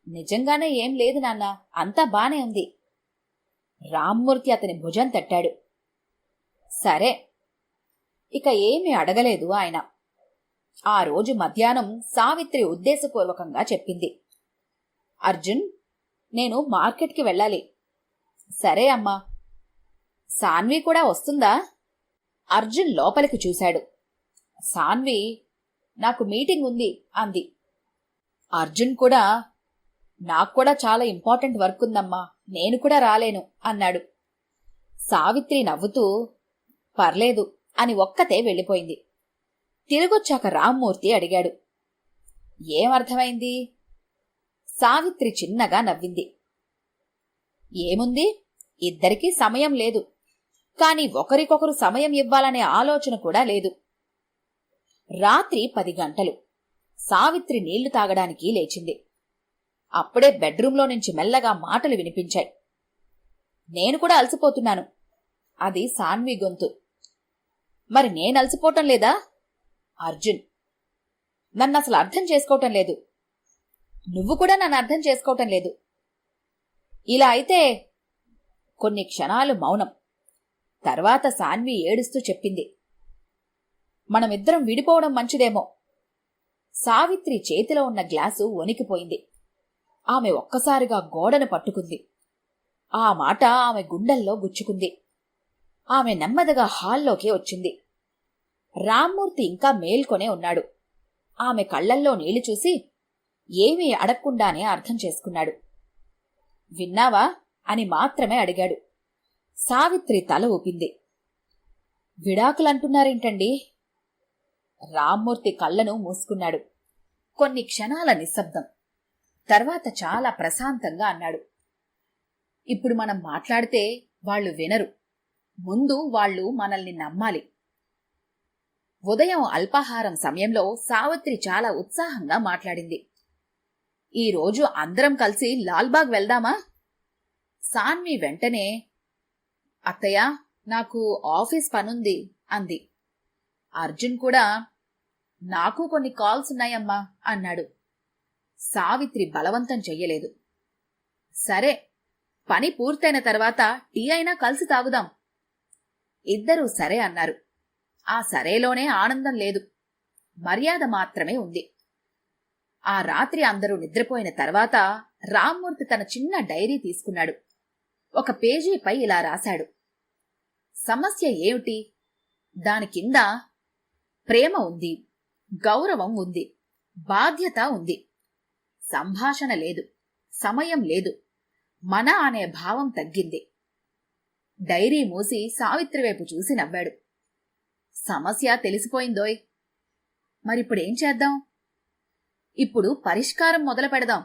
నిజంగానే ఏం లేదు నాన్నా, అంతా బానే ఉంది. రామ్మూర్తి అతని భుజం తట్టాడు. సరే. ఇక ఏమీ అడగలేదు ఆయన. ఆ రోజు మధ్యాహ్నం సావిత్రి ఉద్దేశపూర్వకంగా చెప్పింది, అర్జున్, నేను మార్కెట్కి వెళ్ళాలి. సరే అమ్మా. సాన్వి కూడా వస్తుందా? అర్జున్ లోపలికి చూశాడు. సాన్వి, నాకు మీటింగ్ ఉంది అంది. అర్జున్ కూడా, నాకు కూడా చాలా ఇంపార్టెంట్ వర్క్ ఉందమ్మా, నేను కూడా రాలేను అన్నాడు. సావిత్రి నవ్వుతూ, పర్లేదు అని ఒక్కతే వెళ్ళిపోయింది. తిరిగొచ్చాక రామ్మూర్తి అడిగాడు, ఏమర్థమైంది? సావిత్రి చిన్నగా నవ్వింది. ఏముంది, ఇద్దరికీ సమయం లేదు. కాని ఒకరికొకరు సమయం ఇవ్వాలనే ఆలోచన కూడా లేదు. రాత్రి 10 గంటలు. సావిత్రి నీళ్లు తాగడానికి లేచింది. అప్పుడే బెడ్రూంలో నుంచి మెల్లగా మాటలు వినిపించాయి. నేను కూడా అలసిపోతున్నాను. అది సాన్వి గొంతు. మరి నేనలసిపోవటం లేదా? అర్జున్, నన్నసలు అర్థం చేసుకోవటం లేదు. నువ్వు కూడా నన్ను అర్థం చేసుకోవటం లేదు. ఇలా అయితే కొన్ని క్షణాలు మౌనం. తర్వాత సాన్వి ఏడుస్తూ చెప్పింది, మనమిద్దరం విడిపోవడం మంచిదేమో. సావిత్రి చేతిలో ఉన్న గ్లాసు వణికిపోయింది. ఆమె ఒక్కసారిగా గోడను పట్టుకుంది. ఆ మాట ఆమె గుండెల్లో గుచ్చుకుంది. ఆమె నెమ్మదిగా హాల్లోకి వచ్చింది. రామ్మూర్తి ఇంకా మేల్కొనే ఉన్నాడు. ఆమె కళ్లల్లో నీళ్లు చూసి ఏమీ అడగకుండానే అర్థం చేసుకున్నాడు. విన్నావా అని మాత్రమే అడిగాడు. సావిత్రి తల ఊపింది. విడాకులంటున్నారేంటండి? రామ్మూర్తి కళ్ళను మూసుకున్నాడు. కొన్ని క్షణాల నిశ్శబ్దం. తర్వాత చాలా ప్రశాంతంగా అన్నాడు, ఇప్పుడు మనం మాట్లాడితే వాళ్ళు వినరు. ముందు వాళ్ళు మనల్ని నమ్మాలి. ఉదయం అల్పాహారం సమయంలో సావిత్రి చాలా ఉత్సాహంగా మాట్లాడింది. ఈరోజు అందరం కలిసి లాల్బాగ్ వెళ్దామా? సాన్వి వెంటనే, అత్తయ్య, నాకు ఆఫీస్ పనుంది అంది. అర్జున్ కూడా, నాకు కొన్ని కాల్స్ ఉన్నాయమ్మా అన్నాడు. సావిత్రి బలవంతం చెయ్యలేదు. సరే, పని పూర్తయిన తర్వాత టీ అయినా కలిసి తాగుదాం. ఇద్దరూ సరే అన్నారు. ఆ సరేలోనే ఆనందం లేదు, మర్యాద మాత్రమే ఉంది. ఆ రాత్రి అందరూ నిద్రపోయిన తర్వాత రామ్మూర్తి తన చిన్న డైరీ తీసుకున్నాడు. ఒక పేజీపై ఇలా రాశాడు, సమస్య ఏమిటి? దాని కింద ప్రేమ ఉంది, గౌరవం ఉంది, బాధ్యత ఉంది. సంభాషణ లేదు, సమయం లేదు, మన అనే భావం తగ్గింది. డైరీ మూసి సావిత్రి వైపు చూసి నవ్వాడు. సమస్య తెలిసిపోయిందోయ్. మరిప్పుడేం చేద్దాం? ఇప్పుడు పరిష్కారం మొదలు పెడదాం.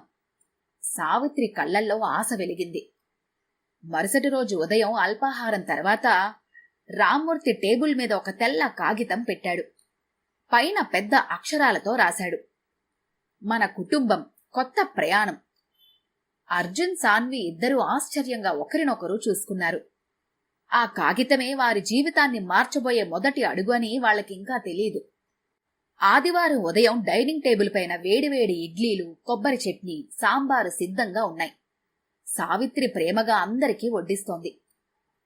సావిత్రి కళ్లల్లో ఆశ వెలిగింది. మరుసటి రోజు ఉదయం అల్పాహారం తర్వాత రామ్మూర్తి టేబుల్ మీద ఒక తెల్ల కాగితం పెట్టాడు. పైన పెద్ద అక్షరాలతో రాశాడు, మన కుటుంబం, కొత్త ప్రయాణం. అర్జున్, సాన్వి ఇద్దరూ ఆశ్చర్యంగా ఒకరినొకరు చూసుకున్నారు. ఆ కాగితమే వారి జీవితాన్ని మార్చబోయే మొదటి అడుగు అని వాళ్ళకింకా తెలీదు. ఆదివారం ఉదయం డైనింగ్ టేబుల్ పైన వేడివేడి ఇడ్లీలు, కొబ్బరి చట్నీ, సాంబారు సిద్ధంగా ఉన్నాయి. సావిత్రి ప్రేమగా అందరికీ వడ్డిస్తోంది.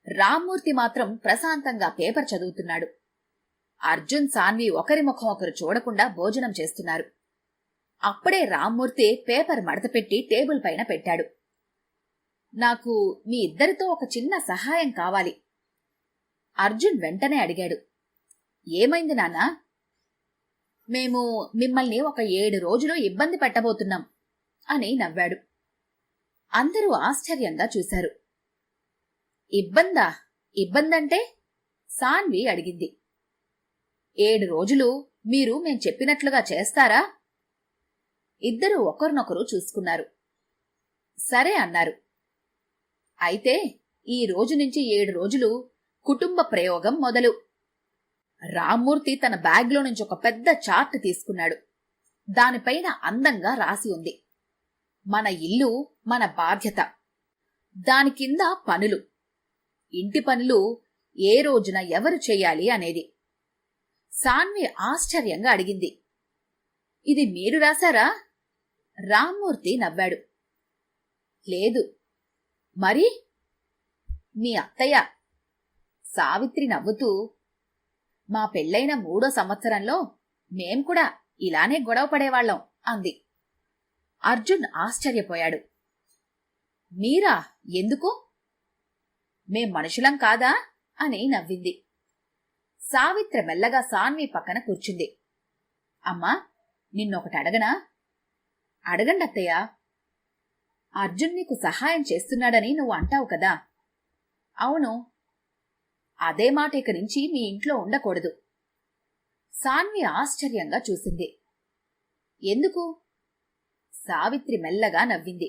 రామ్మూర్తి మాత్రం ప్రశాంతంగా పేపర్ చదువుతున్నాడు. అర్జున్, సాన్వి ఒకరి ముఖం ఒకరు చూడకుండా భోజనం చేస్తున్నారు. అప్పుడే రామ్మూర్తి పేపర్ మడతపెట్టి టేబుల్ పైన పెట్టాడు. నాకు మీ ఇద్దరితో ఒక చిన్న సహాయం కావాలి. అర్జున్ వెంటనే అడిగాడు, ఏమైంది నాన్నా? మేము మిమ్మల్ని ఒక 7 రోజులు ఇబ్బంది పెట్టబోతున్నాం అని నవ్వాడు. అందరూ ఆశ్చర్యంగా చూశారు. ఇబ్బందా? ఇబ్బందంటే? సాన్వి అడిగింది. 7 రోజులు మీరు మేం చెప్పినట్లుగా చేస్తారా? ఇద్దరూ ఒకరినొకరు చూసుకున్నారు. సరే అన్నారు. అయితే ఈ రోజు నుంచి 7 రోజులు కుటుంబ ప్రయోగం మొదలు. రామ్మూర్తి తన బ్యాగ్లో నుంచి ఒక పెద్ద చార్ట్ తీసుకున్నాడు. దానిపైన అందంగా రాసి ఉంది, మన ఇల్లు మన బాధ్యత. దాని కింద పనులు, ఇంటి పనులు ఏ రోజున ఎవరు చెయ్యాలి అనేది. సాన్వి ఆశ్చర్యంగా అడిగింది, ఇది మీరు రాశారా? రామ్మూర్తి నవ్వాడు. లేదు. మరి? మీ అత్తయ్య. సావిత్రి నవ్వుతూ, మా పెళ్లైన 3వ సంవత్సరంలో మేం కూడా ఇలానే గొడవ పడేవాళ్లం అంది. అర్జున్ ఆశ్చర్యపోయాడు. మీరా? ఎందుకు? మేం మనుషులం కాదా అని నవ్వింది. సావిత్రి మెల్లగా సాన్వి పక్కన కూర్చుంది. అమ్మా, నిన్నొకటి అడగనా? అడగండి అత్తయ్య. అర్జున్ నీకు సహాయం చేస్తున్నాడని నువ్వు అంటావు కదా? అవును. అదే మాట ఇక నుంచి మీ ఇంట్లో ఉండకూడదు. సాన్వి ఆశ్చర్యంగా చూసింది. ఎందుకు? సావిత్రి మెల్లగా నవ్వింది.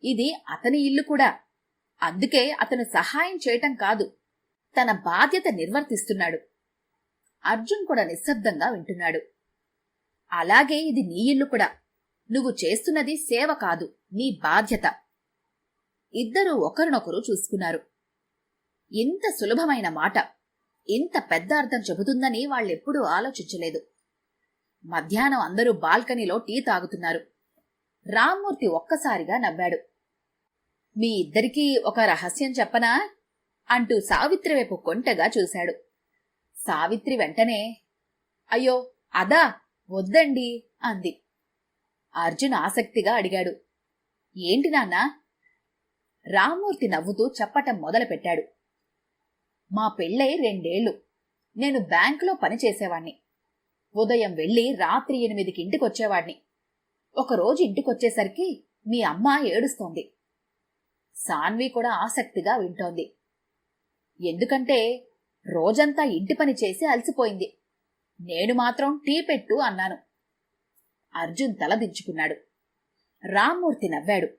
ఇది అతని ఇల్లు కూడా. అందుకే అతను సహాయం చేయటం కాదు, తన బాధ్యత నిర్వర్తిస్తున్నాడు. అర్జున్ కూడా నిశ్శబ్దంగా వింటున్నాడు. అలాగే ఇది నీ ఇల్లు కూడా. నువ్వు చేస్తున్నది సేవ కాదు, నీ బాధ్యత. ఇద్దరూ ఒకరినొకరు చూసుకున్నారు. ఇంత సులభమైన మాట ఇంత పెద్ద అర్థం చెబుతుందని వాళ్ళెప్పుడూ ఆలోచించలేదు. మధ్యాహ్నం అందరూ బాల్కనీలో టీ తాగుతున్నారు. రామ్మూర్తి ఒక్కసారిగా నవ్వాడు. మీ ఇద్దరికీ ఒక రహస్యం చెప్పనా అంటూ సావిత్రి వైపు కొంటగా చూశాడు. సావిత్రి వెంటనే, అయ్యో అదా, వద్దండి అంది. అర్జున్ ఆసక్తిగా అడిగాడు, ఏంటి నాన్నా? రామ్మూర్తి నవ్వుతూ చెప్పటం మొదలుపెట్టాడు. మా పెళ్ళై 2 ఏళ్లు. నేను బ్యాంకులో పనిచేసేవాణ్ణి. ఉదయం వెళ్లి రాత్రి 8కి ఇంటికొచ్చేవాణ్ణి. ఒకరోజు ఇంటికొచ్చేసరికి మీ అమ్మ ఏడుస్తోంది. సాన్వి కూడా ఆసక్తిగా వింటోంది. ఎందుకంటే రోజంతా ఇంటి పని చేసి అలసిపోయింది. నేను మాత్రం టీ పెట్టు అన్నాను. అర్జున్ తలదించుకున్నాడు. రామ్మూర్తి నవ్వాడు.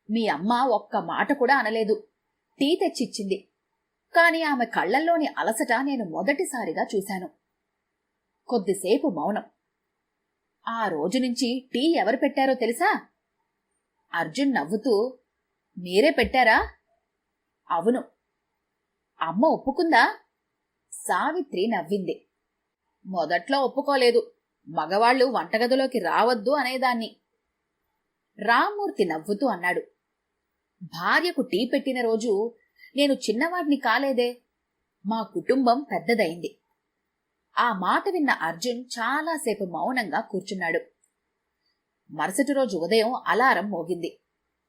మీ అమ్మ ఒక్క మాట కూడా అనలేదు. టీ తెచ్చిచ్చింది. కాని ఆమె కళ్లల్లోని అలసట నేను మొదటిసారిగా చూశాను. కొద్దిసేపు మౌనం. ఆ రోజు నుంచి టీ ఎవరు పెట్టారో తెలుసా? అర్జున్ నవ్వుతూ, మీరే పెట్టారా? అవును. అమ్మ ఒప్పుకుందా? సావిత్రి నవ్వింది. మొదట్లో ఒప్పుకోలేదు. మగవాళ్లు వంటగదిలోకి రావద్దు అనేదాన్ని. రామ్మూర్తి నవ్వుతూ అన్నాడు. భార్యకు టీ పెట్టిన రోజు నేను చిన్నవాడిని కాలేదే. మా కుటుంబం పెద్దదైంది. ఆ మాట విన్న అర్జున్ చాలాసేపు మౌనంగా కూర్చున్నాడు. మరుసటి రోజు ఉదయం అలారం మోగింది.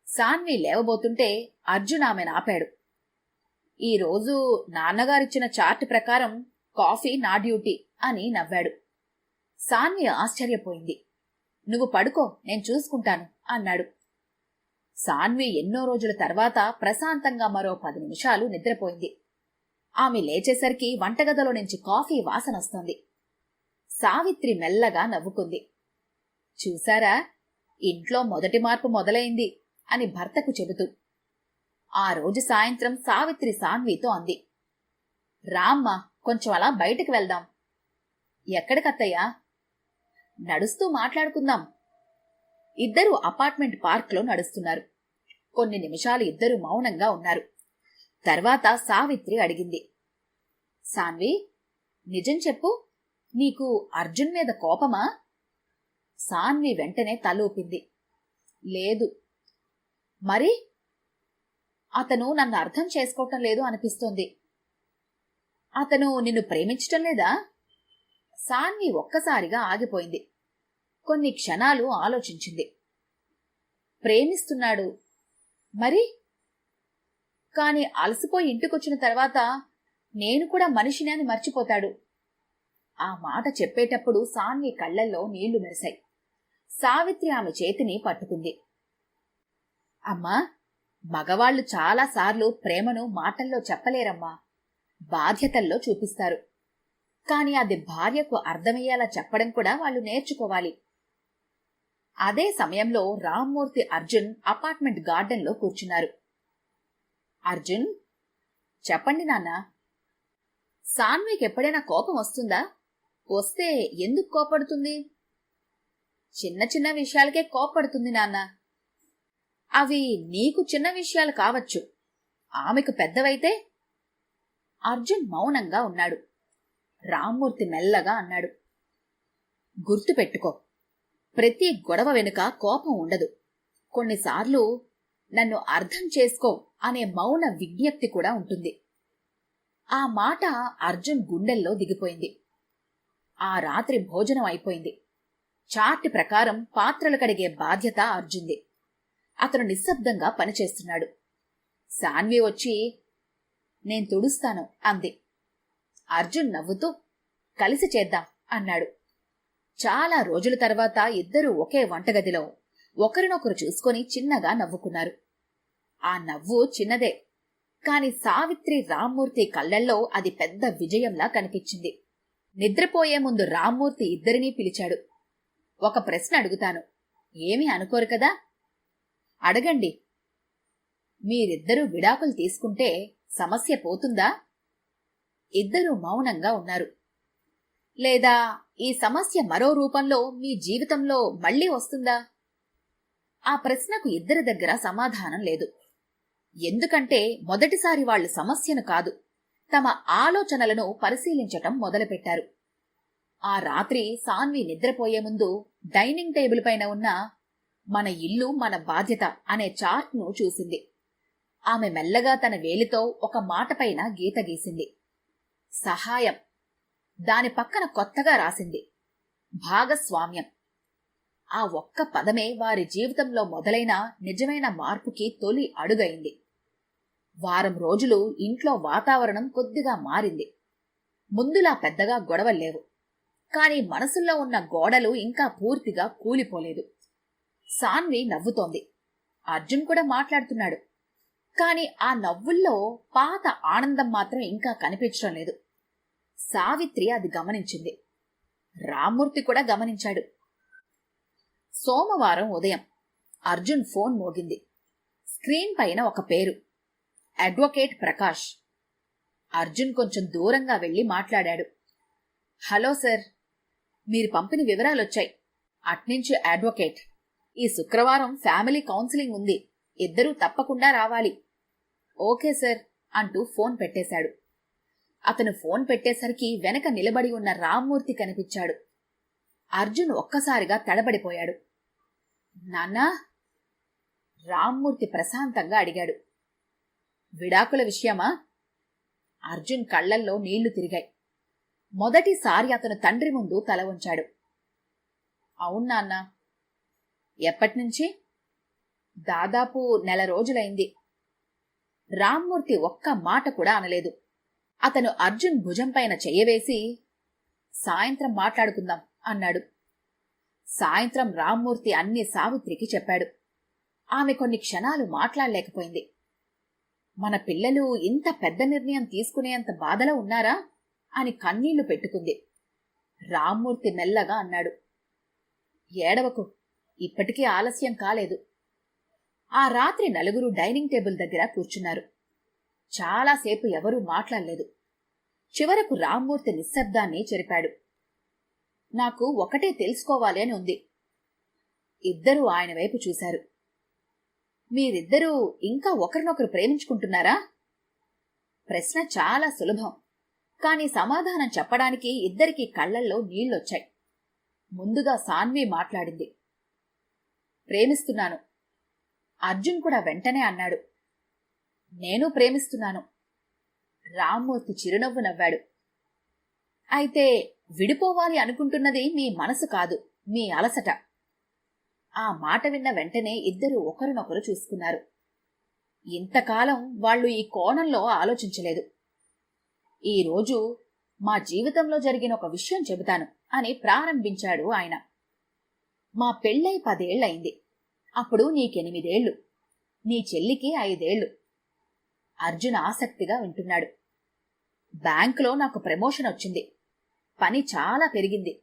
సాన్వి లేవబోతుంటే అర్జున్ ఆమెను ఆపాడు. ఈరోజు నాన్నగారిచ్చిన చార్ట్ ప్రకారం కాఫీ నా డ్యూటీ అని నవ్వాడు. సాన్వి ఆశ్చర్యపోయింది. నువ్వు పడుకో, నేను చూసుకుంటాను అన్నాడు. సాన్వి ఎన్నో రోజుల తర్వాత ప్రశాంతంగా మరో 10 నిమిషాలు నిద్రపోయింది. ఆమె లేచేసరికి వంటగదిలో నుంచి కాఫీ వాసనొస్తోంది. సావిత్రి మెల్లగా నవ్వుకుంది. చూశారా, ఇంట్లో మొదటి మార్పు మొదలైంది అని భర్తకు చెబుతూ. ఆ రోజు సాయంత్రం సావిత్రి సాన్వితో అంది, రామ్మా, కొంచెం అలా బయటికి వెళ్దాం. ఎక్కడికత్తయ్యా? నడుస్తూ మాట్లాడుకుందాం. ఇద్దరూ అపార్ట్మెంట్ పార్క్లో నడుస్తున్నారు. కొన్ని నిమిషాలు ఇద్దరూ మౌనంగా ఉన్నారు. తర్వాత సావిత్రి అడిగింది, సాన్వి, నిజం చెప్పు, నీకు అర్జున్ మీద కోపమా? సాన్వి వెంటనే తలూపింది. లేదు. మరి? అతను నన్ను అర్థం చేసుకోవటం లేదు అనిపిస్తోంది. అతను నిన్ను ప్రేమించటం లేదా? సాన్వి ఒక్కసారిగా ఆగిపోయింది. కొన్ని క్షణాలు ఆలోచించింది. ప్రేమిస్తున్నాడు. మరి? కాని అలసిపోయి ఇంటికొచ్చిన తర్వాత నేను కూడా మనిషిని అని మర్చిపోతాడు. ఆ మాట చెప్పేటప్పుడు సాన్వి కళ్లల్లో నీళ్లు మెరిశాయి. సావిత్రి ఆమె చేతిని పట్టుకుంది. అమ్మా, మగవాళ్లు చాలాసార్లు ప్రేమను మాటల్లో చెప్పలేరమ్మా, బాధ్యతల్లో చూపిస్తారు. కాని అది భార్యకు అర్థమయ్యేలా చెప్పడం కూడా వాళ్ళు నేర్చుకోవాలి. అదే సమయంలో రామ్మూర్తి, అర్జున్ అపార్ట్మెంట్ గార్డెన్లో కూర్చున్నారు. అర్జున్, చెప్పండి నాన్నా. సాన్వికి ఎప్పుడైనా కోపం వస్తుందా? వస్తే ఎందుకు కోపడుతుంది? చిన్న చిన్న విషయాలకే కోప్పడుతుంది నాన్న. అవి నీకు చిన్న విషయాలు కావచ్చు, ఆమెకు పెద్దవైతే. అర్జున్ మౌనంగా ఉన్నాడు. రామ్మూర్తి మెల్లగా అన్నాడు, గుర్తుపెట్టుకో, ప్రతి గొడవ వెనుక కోపం ఉండదు. కొన్నిసార్లు నన్ను అర్థం చేసుకో అనే మౌన విజ్ఞప్తి కూడా ఉంటుంది. ఆ మాట అర్జున్ గుండెల్లో దిగిపోయింది. ఆ రాత్రి భోజనం అయిపోయింది. చార్ట్ ప్రకారం పాత్రలు కడిగే బాధ్యత అర్జున్ది. అతను నిశ్శబ్దంగా పనిచేస్తున్నాడు. సాన్వి వచ్చి, నేను తుడుస్తాను అంది. అర్జున్ నవ్వుతూ, కలిసి చేద్దాం అన్నాడు. చాలా రోజుల తర్వాత ఇద్దరూ ఒకే వంటగదిలో ఒకరినొకరు చూసుకొని చిన్నగా నవ్వుకున్నారు. ఆ నవ్వు చిన్నదే, కాని సావిత్రి రామ్మూర్తి కళ్లల్లో అది పెద్ద విజయంలా కనిపించింది. నిద్రపోయే ముందు రామ్మూర్తి ఇద్దరినీ పిలిచాడు. ఒక ప్రశ్న అడుగుతాను, ఏమీ అనుకోరు కదా? అడగండి. మీరిద్దరూ విడాకులు తీసుకుంటే సమస్య పోతుందా? ఇద్దరూ మౌనంగా ఉన్నారు. లేదా ఈ సమస్య మరో రూపంలో మీ జీవితంలో మళ్లీ వస్తుందా? ఆ ప్రశ్నకు ఇద్దరి దగ్గర సమాధానం లేదు. ఎందుకంటే మొదటిసారి వాళ్లు సమస్యను కాదు, తమ ఆలోచనలను పరిశీలించటం మొదలుపెట్టారు. ఆ రాత్రి సాన్వి నిద్రపోయే ముందు డైనింగ్ టేబుల్ పైన ఉన్న మన ఇల్లు మన బాధ్యత అనే చార్ట్ను చూసింది. ఆమె మెల్లగా తన వేలితో ఒక మాటపైన గీత గీసింది. సహాయం. దాని పక్కన కొత్తగా రాసింది భాగస్వామ్యం. ఆ ఒక్క పదమే వారి జీవితంలో మొదలైన నిజమైన మార్పుకి తొలి అడుగైంది. వారం రోజులు ఇంట్లో వాతావరణం కొద్దిగా మారింది. ముందులా పెద్దగా గొడవల్లేవు, కాని మనసుల్లో ఉన్న గోడలు ఇంకా పూర్తిగా కూలిపోలేదు. సాన్వి నవ్వుతోంది. అర్జున్ కూడా మాట్లాడుతున్నాడు. కాని ఆ నవ్వుల్లో పాత ఆనందం మాత్రం ఇంకా కనిపించడం లేదు. సావిత్రి అది గమనించింది. రామ్మూర్తి కూడా గమనించాడు. సోమవారం ఉదయం అర్జున్ ఫోన్ మోగింది. స్క్రీన్ పైన ఒక పేరు, అడ్వకేట్ ప్రకాష్. అర్జున్ కొంచెం దూరంగా వెళ్లి మాట్లాడాడు. హలో సార్, మీరు పంపిన వివరాలొచ్చాయి. అట్నుంచి అడ్వకేట్. ఈ శుక్రవారం ఫ్యామిలీ కౌన్సిలింగ్ ఉంది, ఇద్దరూ తప్పకుండా రావాలి. ఓకే సార్ అంటూ ఫోన్ పెట్టేశాడు. అతను ఫోన్ పెట్టేసరికి వెనక నిలబడి ఉన్న రామ్మూర్తి కనిపించాడు. అర్జున్ ఒక్కసారిగా తడబడిపోయాడు. నాన్నా? రామ్మూర్తి ప్రశాంతంగా అడిగాడు. విడాకుల విషయమా? అర్జున్ కళ్లల్లో నీళ్లు తిరిగాయి. మొదటిసారి అతను తండ్రి ముందు తల ఉంచాడు. అవును నాన్నా. ఎప్పటినుంచి? దాదాపు నెల రోజులైంది. రామ్మూర్తి ఒక్క మాట కూడా అనలేదు. అతను అర్జున్ భుజంపైన చెయ్యవేసి, సాయంత్రం మాట్లాడుకుందాం అన్నాడు. సాయంత్రం రామ్మూర్తి అన్ని సావిత్రికి చెప్పాడు. ఆమె కొన్ని క్షణాలు మాట్లాడలేకపోయింది. మన పిల్లలు ఇంత పెద్ద నిర్ణయం తీసుకునేంత బాధలో ఉన్నారా అని కన్నీళ్లు పెట్టుకుంది. రామ్మూర్తి మెల్లగా అన్నాడు, ఏడవకు, ఇప్పటికీ ఆలస్యం కాలేదు. ఆ రాత్రి నలుగురు డైనింగ్ టేబుల్ దగ్గర కూర్చున్నారు. చాలాసేపు ఎవరూ మాట్లాడలేదు. చివరకు రామ్మూర్తి నిశ్శబ్దాన్ని చెరిపాడు. నాకు ఒకటే తెలుసుకోవాలి అని ఉంది. ఇద్దరూ ఆయన వైపు చూశారు. మీరిద్దరూ ఇంకా ఒకరినొకరు ప్రేమించుకుంటున్నారా? ప్రశ్న చాలా సులభం, కాని సమాధానం చెప్పడానికి ఇద్దరికీ కళ్లల్లో నీళ్లొచ్చాయి. ముందుగా సాన్వి మాట్లాడింది. ప్రేమిస్తున్నాను. అర్జున్ కూడా వెంటనే అన్నాడు, నేను ప్రేమిస్తున్నాను. రామ్మూర్తి చిరునవ్వు నవ్వాడు. అయితే విడిపోవాలి అనుకుంటున్నది మీ మనసు కాదు, మీ అలసట. ఆ మాట విన్న వెంటనే ఇద్దరూ ఒకరినొకరు చూసుకున్నారు. ఇంతకాలం వాళ్లు ఈ కోణంలో ఆలోచించలేదు. ఈరోజు మా జీవితంలో జరిగిన ఒక విషయం చెబుతాను అని ప్రారంభించాడు ఆయన. మా పెళ్ళై 10 ఏళ్లయింది. అప్పుడు నీకు8 ఏళ్లు, నీ చెల్లికి 5 ఏళ్లు. అర్జున్ ఆసక్తిగా వింటున్నాడు. బ్యాంకులో నాకు ప్రమోషన్ వచ్చింది. పని చాలా పెరిగింది.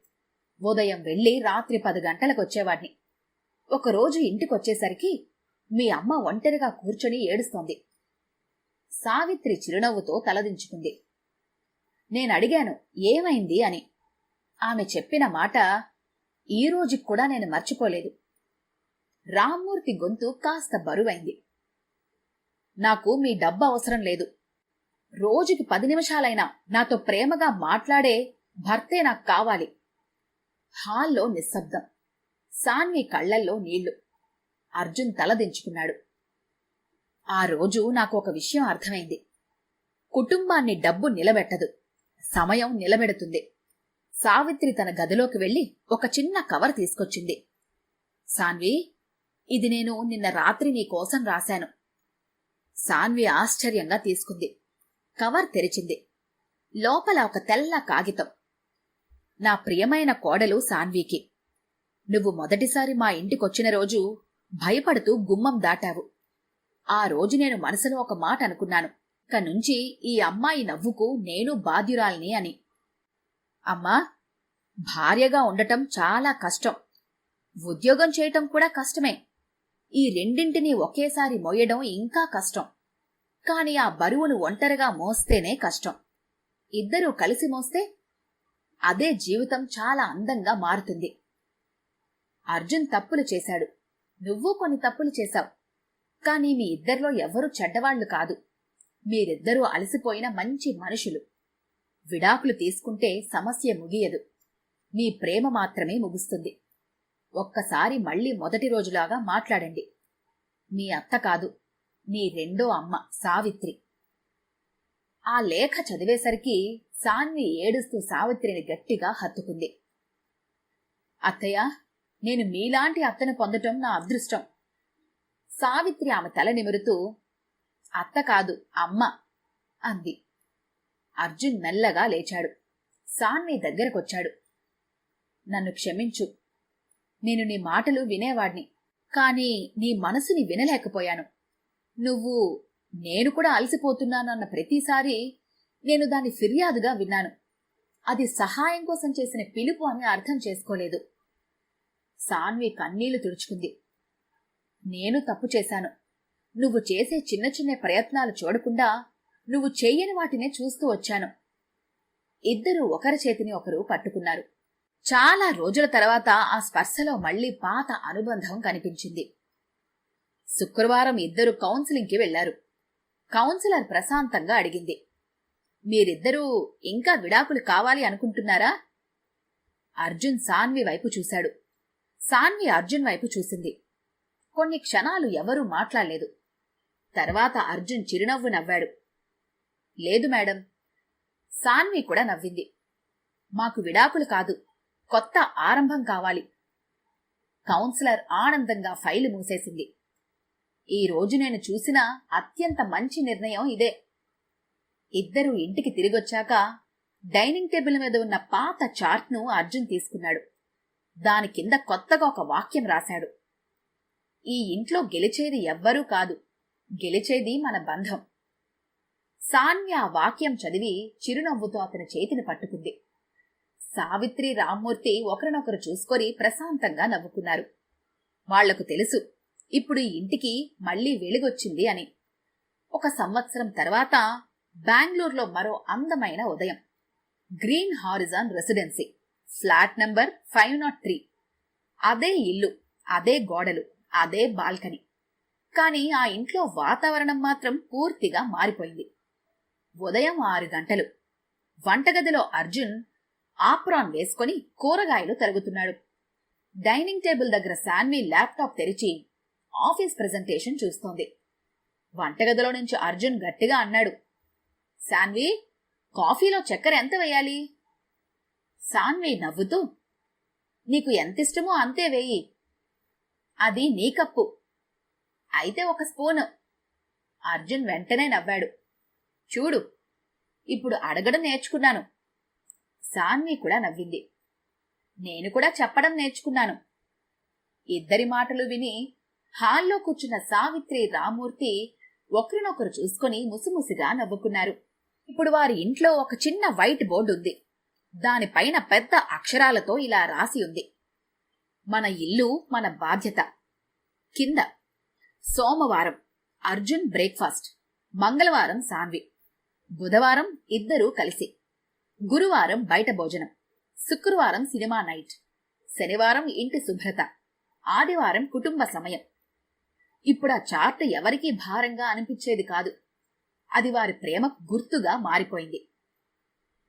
ఉదయం వెళ్లి రాత్రి 10 గంటలకు వచ్చేవాడిని. ఒకరోజు ఇంటికొచ్చేసరికి మీ అమ్మ ఒంటరిగా కూర్చొని ఏడుస్తోంది. సావిత్రి చిరునవ్వుతో తలదించుకుంది. నేనడిగాను ఏమైంది అని. ఆమె చెప్పిన మాట, ఈ రోజుకి కూడా నేను మర్చిపోలేదు. రామ్మూర్తి గొంతు కాస్త బరువైంది. నాకు మీ డబ్బు అవసరం లేదు. రోజుకి 10 నిమిషాలైనా నాతో ప్రేమగా మాట్లాడే భర్తే నాకు కావాలి. హాల్లో నిశ్శబ్దం. సాన్వి కళ్లల్లో నీళ్లు. అర్జున్ తల దించుకున్నాడు. ఆ రోజు నాకు ఒక విషయం అర్థమైంది. కుటుంబాన్ని డబ్బు నిలబెట్టదు, సమయం నిలబెడుతుంది. సావిత్రి తన గదిలోకి వెళ్లి ఒక చిన్న కవర్ తీసుకొచ్చింది. సాన్వి, ఇది నేను నిన్న రాత్రి నీకోసం రాశాను. సాన్వి ఆశ్చర్యంగా తీసుకుంది. కవర్ తెరిచింది. లోపల ఒక తెల్ల కాగితం. నా ప్రియమైన కోడలు సాన్వికి, నువ్వు మొదటిసారి మా ఇంటికొచ్చిన రోజు భయపడుతూ గుమ్మం దాటావు. ఆ రోజు నేను మనసులో ఒక మాట అనుకున్నాను, ఇక నుంచి ఈ అమ్మాయి నవ్వుకు నేను బాధ్యురాల్ని అని. అమ్మా, భార్యగా ఉండటం చాలా కష్టం, ఉద్యోగం చేయటం కూడా కష్టమే. ఈ రెండింటినీ ఒకేసారి మోయడం ఇంకా కష్టం. కాని ఆ బరువును ఒంటరిగా మోస్తేనే కష్టం. ఇద్దరూ కలిసి మోస్తే అదే జీవితం చాలా అందంగా మారుతుంది. అర్జున్ తప్పులు చేశాడు, నువ్వు కొన్ని తప్పులు చేశావు. కాని మీ ఇద్దరిలో ఎవ్వరూ చెడ్డవాళ్లు కాదు. మీరిద్దరూ అలసిపోయిన మంచి మనుషులు. విడాకులు తీసుకుంటే సమస్య ముగియదు, మీ ప్రేమ మాత్రమే ముగుస్తుంది. ఒక్కసారి మళ్లీ మొదటి రోజులాగా మాట్లాడండి. మీ అత్త కాదు, నీ రెండో అమ్మ సావిత్రి. ఆ లేఖ చదివేసరికి సాన్వి ఏడుస్తూ సావిత్రిని గట్టిగా హత్తుకుంది. అత్తయ్య, నేను మీలాంటి అత్తను పొందటం నా అదృష్టం. సావిత్రి ఆమె తల నిమురుతూ, అత్త కాదు, అమ్మ అంది. అర్జున్ మెల్లగా లేచాడు. సాన్వి దగ్గరకొచ్చాడు. నన్ను క్షమించు. నేను నీ మాటలు వినేవాణ్ణి, కాని నీ మనసుని వినలేకపోయాను. నువ్వు నేను కూడా అలసిపోతున్నానన్న ప్రతిసారి నేను దాన్ని ఫిర్యాదుగా విన్నాను. అది సహాయం కోసం చేసిన పిలుపు అని అర్థం చేసుకోలేదు. సాన్వి కన్నీళ్లు తుడుచుకుంది. నేను తప్పు చేశాను. నువ్వు చేసే చిన్న చిన్న ప్రయత్నాలు చూడకుండా నువ్వు చెయ్యని వాటినే చూస్తూ వచ్చాను. ఇద్దరూ ఒకరి చేతిని ఒకరు పట్టుకున్నారు. చాలా రోజుల తర్వాత ఆ స్పర్శలో మళ్లీ పాత అనుబంధం కనిపించింది. శుక్రవారం ఇద్దరు కౌన్సిలింగ్కి వెళ్లారు. కౌన్సిలర్ ప్రశాంతంగా అడిగింది, మీరిద్దరూ ఇంకా విడాకులు కావాలి అనుకుంటున్నారా? అర్జున్ సాన్వి వైపు చూశాడు. సాన్వి అర్జున్ వైపు చూసింది. కొన్ని క్షణాలు ఎవరూ మాట్లాడలేదు. తర్వాత అర్జున్ చిరునవ్వు నవ్వాడు. లేదు మేడం. సాన్వి కూడా నవ్వింది. మాకు విడాకులు కాదు, కొత్త ఆరంభం కావాలి. కౌన్సిలర్ ఆనందంగా ఫైలు మూసేసింది. ఈ రోజు నేను చూసిన అత్యంత మంచి నిర్ణయం ఇదే. ఇద్దరూ ఇంటికి తిరిగొచ్చాక డైనింగ్ టేబుల్ మీద ఉన్న పాత చార్ట్ను అర్జున్ తీసుకున్నాడు. దాని కింద కొత్తగా ఒక వాక్యం రాశాడు. ఈ ఇంట్లో గెలిచేది ఎవ్వరూ కాదు, గెలిచేది మన బంధం. సాన్వి ఆ వాక్యం చదివి చిరునవ్వుతో అతని చేతిని పట్టుకుంది. సావిత్రి, రామ్మూర్తి ఒకరినొకరు చూసుకొని ప్రశాంతంగా నవ్వుకున్నారు. వాళ్లకు తెలుసు, ఇప్పుడు ఈ ఇంటికి మళ్లీ వెలుగొచ్చింది అని. 1 సంవత్సరం తర్వాత బెంగళూరులో మరో అందమైన ఉదయం. Green Horizon residency, flat number 503. అదే ఇల్లు, అదే గోడలు, అదే బాల్కనీ. కాని ఆ ఇంట్లో వాతావరణం మాత్రం పూర్తిగా మారిపోయింది. ఉదయం 6 గంటలు. వంటగదిలో అర్జున్ ఆప్రాన్ వేసుకుని కూరగాయలు తరుగుతున్నాడు. డైనింగ్ టేబుల్ దగ్గర సాన్వి ల్యాప్టాప్ తెరిచి ఆఫీస్ ప్రెజెంటేషన్ చూస్తోంది. వంటగదిలో నుంచి అర్జున్ గట్టిగా అన్నాడు, సాన్వి, కాఫీలో చక్కెర ఎంత వేయాలి? సాన్వి నవ్వుతూ, నీకు ఎంతిష్టమో అంతే వేయి. అది నీ కప్పు. అయితే 1 స్పూను. అర్జున్ వెంటనే నవ్వాడు. చూడు, ఇప్పుడు అడగడం నేర్చుకున్నాను. సాన్వి కూడా నవ్వింది. నేను కూడా చెప్పడం నేర్చుకున్నాను. ఇద్దరి మాటలు విని హాల్లో కూర్చున్న సావిత్రి, రామ్మూర్తి ఒకరినొకరు చూసుకుని ముసిముసిగా నవ్వుకున్నారు. ఇప్పుడు వారి ఇంట్లో ఒక చిన్న వైట్ బోర్డు ఉంది. దానిపైన పెద్ద అక్షరాలతో ఇలా రాసి ఉంది, మన ఇల్లు మన బాధ్యత. కింద సోమవారం అర్జున్ బ్రేక్ఫాస్ట్, మంగళవారం సాన్వి, బుధవారం ఇద్దరూ కలిసి, గురువారం బయట భోజనం, శుక్రవారం సినిమా నైట్, శనివారం ఇంటి శుభ్రత, ఆదివారం కుటుంబ సమయం. ఇప్పుడు ఆ చార్ట్ ఎవరికీ భారంగా అనిపించేది కాదు. అది వారి ప్రేమకు గుర్తుగా మారిపోయింది.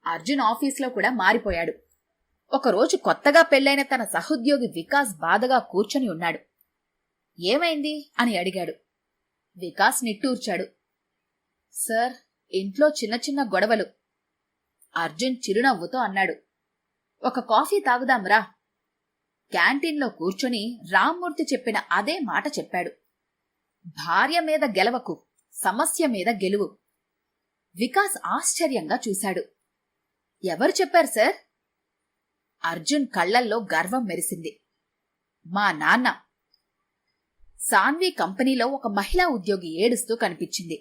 అర్జున్ ఆఫీస్లో కూడా మారిపోయాడు. ఒకరోజు కొత్తగా పెళ్లైన తన సహోద్యోగి వికాస్ బాధగా కూర్చొని ఉన్నాడు. ఏమైంది అని అడిగాడు. వికాస్ నిట్టూర్చాడు. సార్, ఇంట్లో చిన్న చిన్న గొడవలు. అర్జున్ చిరునవ్వుతో అన్నాడు. ఒక కాఫీ తాగుదాంరా. క్యాంటీన్లో కూర్చొని రామ్మూర్తి చెప్పిన అదే మాట చెప్పాడు. భార్య మీద గెలవకు, సమస్య మీద గెలువు. వికాస్ ఆశ్చర్యంగా చూశాడు. ఎవరు చెప్పారు సార్? అర్జున్ కళ్లల్లో గర్వం మెరిసింది. మా నాన్న. సాన్వి కంపెనీలో ఒక మహిళా ఉద్యోగి ఏడుస్తూ కనిపించింది.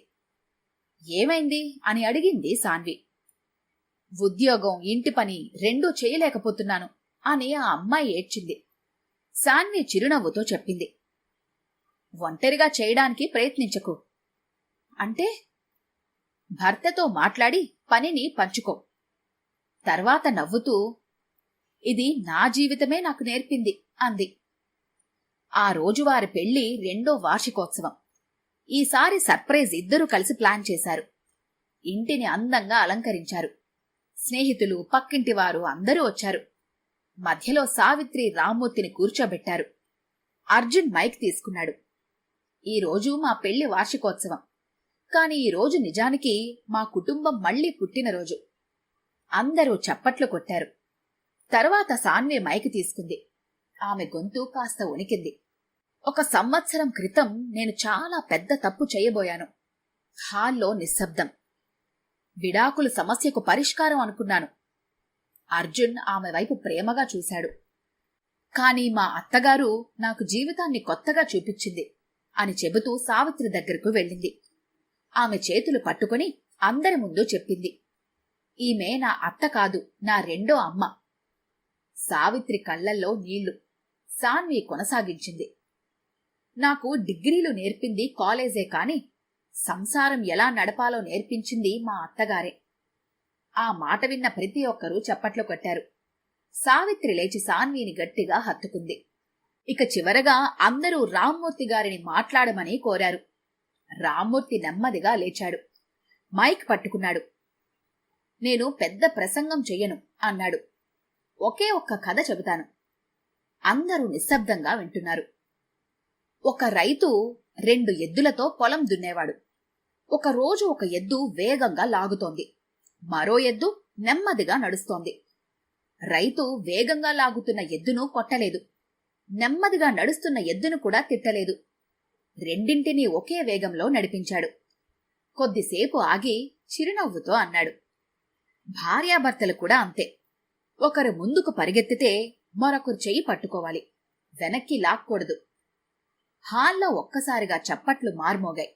ఏమైంది అని అడిగింది సాన్వి. ఉద్యోగం, ఇంటి పని రెండూ చేయలేకపోతున్నాను అని ఆ అమ్మాయి ఏడ్చింది. సాన్వి చిరునవ్వుతో చెప్పింది. ఒంటరిగా చేయడానికి ప్రయత్నించకు. అంటే? భర్తతో మాట్లాడి పనిని పంచుకో. తర్వాత నవ్వుతూ, ఇది నా జీవితమే నాకు నేర్పింది అంది. ఆ రోజు వారి పెళ్లి 2వ వార్షికోత్సవం. ఈసారి సర్ప్రైజ్ ఇద్దరూ కలిసి ప్లాన్ చేశారు. ఇంటిని అందంగా అలంకరించారు. స్నేహితులు, పక్కింటి వారు అందరూ వచ్చారు. మధ్యలో సావిత్రి, రామ్మూర్తిని కూర్చోబెట్టారు. అర్జున్ మైక్ తీసుకున్నాడు. ఈరోజు మా పెళ్లి వార్షికోత్సవం. కాని ఈరోజు నిజానికి మా కుటుంబం మళ్లీ పుట్టినరోజు. అందరూ చప్పట్లు కొట్టారు. తరువాత సాన్వి మైక్ తీసుకుంది. ఆమె గొంతు కాస్త వణికింది. 1 సంవత్సరం క్రితం నేను చాలా పెద్ద తప్పు చేయబోయాను. హాల్లో నిశ్శబ్దం. విడాకుల సమస్యకు పరిష్కారం అనుకున్నాను. అర్జున్ ఆమె వైపు ప్రేమగా చూశాడు. కాని మా అత్తగారు నాకు జీవితాన్ని కొత్తగా చూపించింది అని చెబుతూ సావిత్రి దగ్గరకు వెళ్ళింది. ఆమె చేతులు పట్టుకుని అందరి ముందు చెప్పింది. ఈమె నా అత్త కాదు, నా రెండో అమ్మ. సావిత్రి కళ్లల్లో నీళ్లు. సాన్వి కొనసాగించింది. నాకు డిగ్రీలు నేర్పింది కాలేజే కాని సంసారం ఎలా నడపాలో నేర్పించింది మా అత్తగారే. ఆ మాట విన్న ప్రతి ఒక్కరూ చప్పట్లు కొట్టారు. సావిత్రి లేచి సాన్విని గట్టిగా హత్తుకుంది. ఇక చివరగా అందరూ రామ్మూర్తి గారిని మాట్లాడమని కోరారు. రామ్మూర్తి నెమ్మదిగా లేచాడు. మైక్ పట్టుకున్నాడు. నేను పెద్ద ప్రసంగం చెయ్యను అన్నాడు. ఒకే ఒక్క కథ చెబుతాను. అందరూ నిశ్శబ్దంగా వింటున్నారు. ఒక రైతు 2 ఎద్దులతో పొలం దున్నేవాడు. ఒకరోజు ఒక ఎద్దు వేగంగా లాగుతోంది. మరో ఎద్దు నెమ్మదిగా నడుస్తోంది. రైతు వేగంగా లాగుతున్న ఎద్దును కొట్టలేదు. నెమ్మదిగా నడుస్తున్న ఎద్దును కూడా తిట్టలేదు. రెండింటినీ ఒకే వేగంలో నడిపించాడు. కొద్దిసేపు ఆగి చిరునవ్వుతో అన్నాడు. భార్యాభర్తలు కూడా అంతే. ఒకరు ముందుకు పరిగెత్తితే మరొకరు చెయ్యి పట్టుకోవాలి, వెనక్కి లాక్కూడదు. హాల్లో ఒక్కసారిగా చప్పట్లు మార్మోగాయి.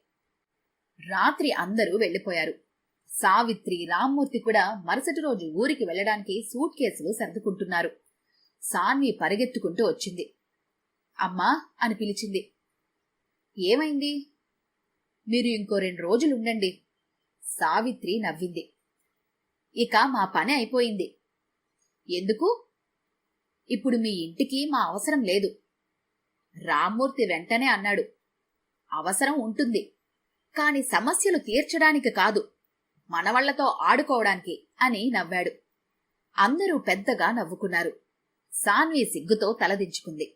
రాత్రి అందరూ వెళ్లిపోయారు. సావిత్రి, రామ్మూర్తి కూడా మరుసటి రోజు ఊరికి వెళ్లడానికి సూట్ కేసులు సర్దుకుంటున్నారు. సాన్వి పరిగెత్తుకుంటూ వచ్చింది. అమ్మా అని పిలిచింది. ఏమైంది? మీరు ఇంకో 2 రోజులుండండి. సావిత్రి నవ్వింది. ఇక మా పని అయిపోయింది. ఎందుకు? ఇప్పుడు మీ ఇంటికి మా అవసరం లేదు. రామ్మూర్తి వెంటనే అన్నాడు. అవసరం ఉంటుంది, కాని సమస్యలు తీర్చడానికి కాదు, మనవళ్లతో ఆడుకోవడానికి అని నవ్వాడు. అందరూ పెద్దగా నవ్వుకున్నారు. సాన్వి సిగ్గుతో తలదించుకుంది.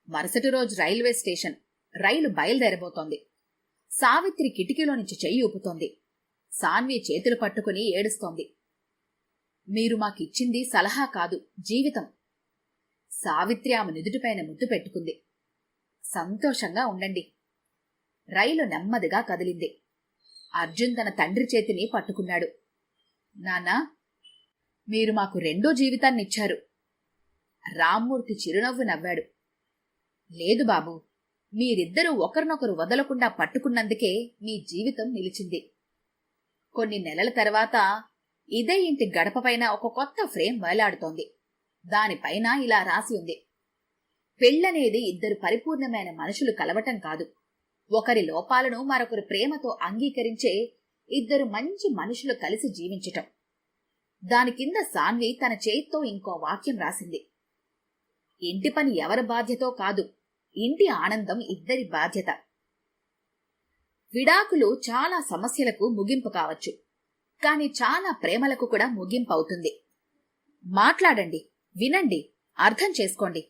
మరుసటి రోజు రైల్వే స్టేషన్. రైలు బయలుదేరబోతోంది. సావిత్రి కిటికీలో నుంచి చెయ్యి ఊపుతోంది. సాన్వి చేతులు పట్టుకుని ఏడుస్తోంది. మీరు మాకిచ్చింది సలహా కాదు, జీవితం. సావిత్రి ఆమె నుదుటిపైన ముద్దు పెట్టుకుంది. సంతోషంగా ఉండండి. రైలు నెమ్మదిగా కదిలింది. అర్జున్ తన తండ్రి చేతిని పట్టుకున్నాడు. నాన్నా, మీరు మాకు 2వ జీవితాన్నిచ్చారు. రామ్మూర్తి చిరునవ్వు నవ్వాడు. లేదు బాబూ, మీరిద్దరూ ఒకరినొకరు వదలకుండా పట్టుకున్నందుకే మీ జీవితం నిలిచింది. కొన్ని నెలల తర్వాత ఇదే ఇంటి గడపపైన ఒక కొత్త ఫ్రేమ్ వేలాడుతోంది. దానిపైన ఇలా రాసి ఉంది. పెళ్లనేది 2 పరిపూర్ణమైన మనుషులు కలవటం కాదు, ఒకరి లోపాలను మరొకరు ప్రేమతో అంగీకరించే 2 మంచి మనుషులు కలిసి జీవించటం. దాని కింద సాన్వి తన చేత్తో ఇంకో వాక్యం రాసింది. ఇంటి పని ఎవరి బాధ్యతో కాదు, ఇంటి ఆనందం ఇద్దరి బాధ్యత. విడాకులు చాలా సమస్యలకు ముగింపు కావచ్చు, కాని చాలా ప్రేమలకు కూడా ముగింపు అవుతుంది. మాట్లాడండి, వినండి, అర్థం చేసుకోండి.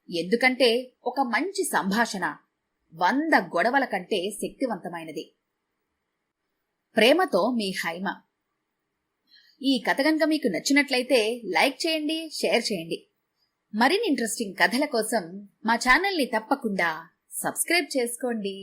ఎందుకంటే ఒక మంచి సంభాషణ 100 గొడవల కంటే శక్తివంతమైనది. ప్రేమతో మీ హైమ. ఈ కథ గనుక మీకు నచ్చినట్లయితే లైక్ చేయండి, షేర్ చేయండి. మరిన్ని ఇంట్రెస్టింగ్ కథల కోసం మా ఛానల్ని తప్పకుండా సబ్స్క్రైబ్ చేసుకోండి.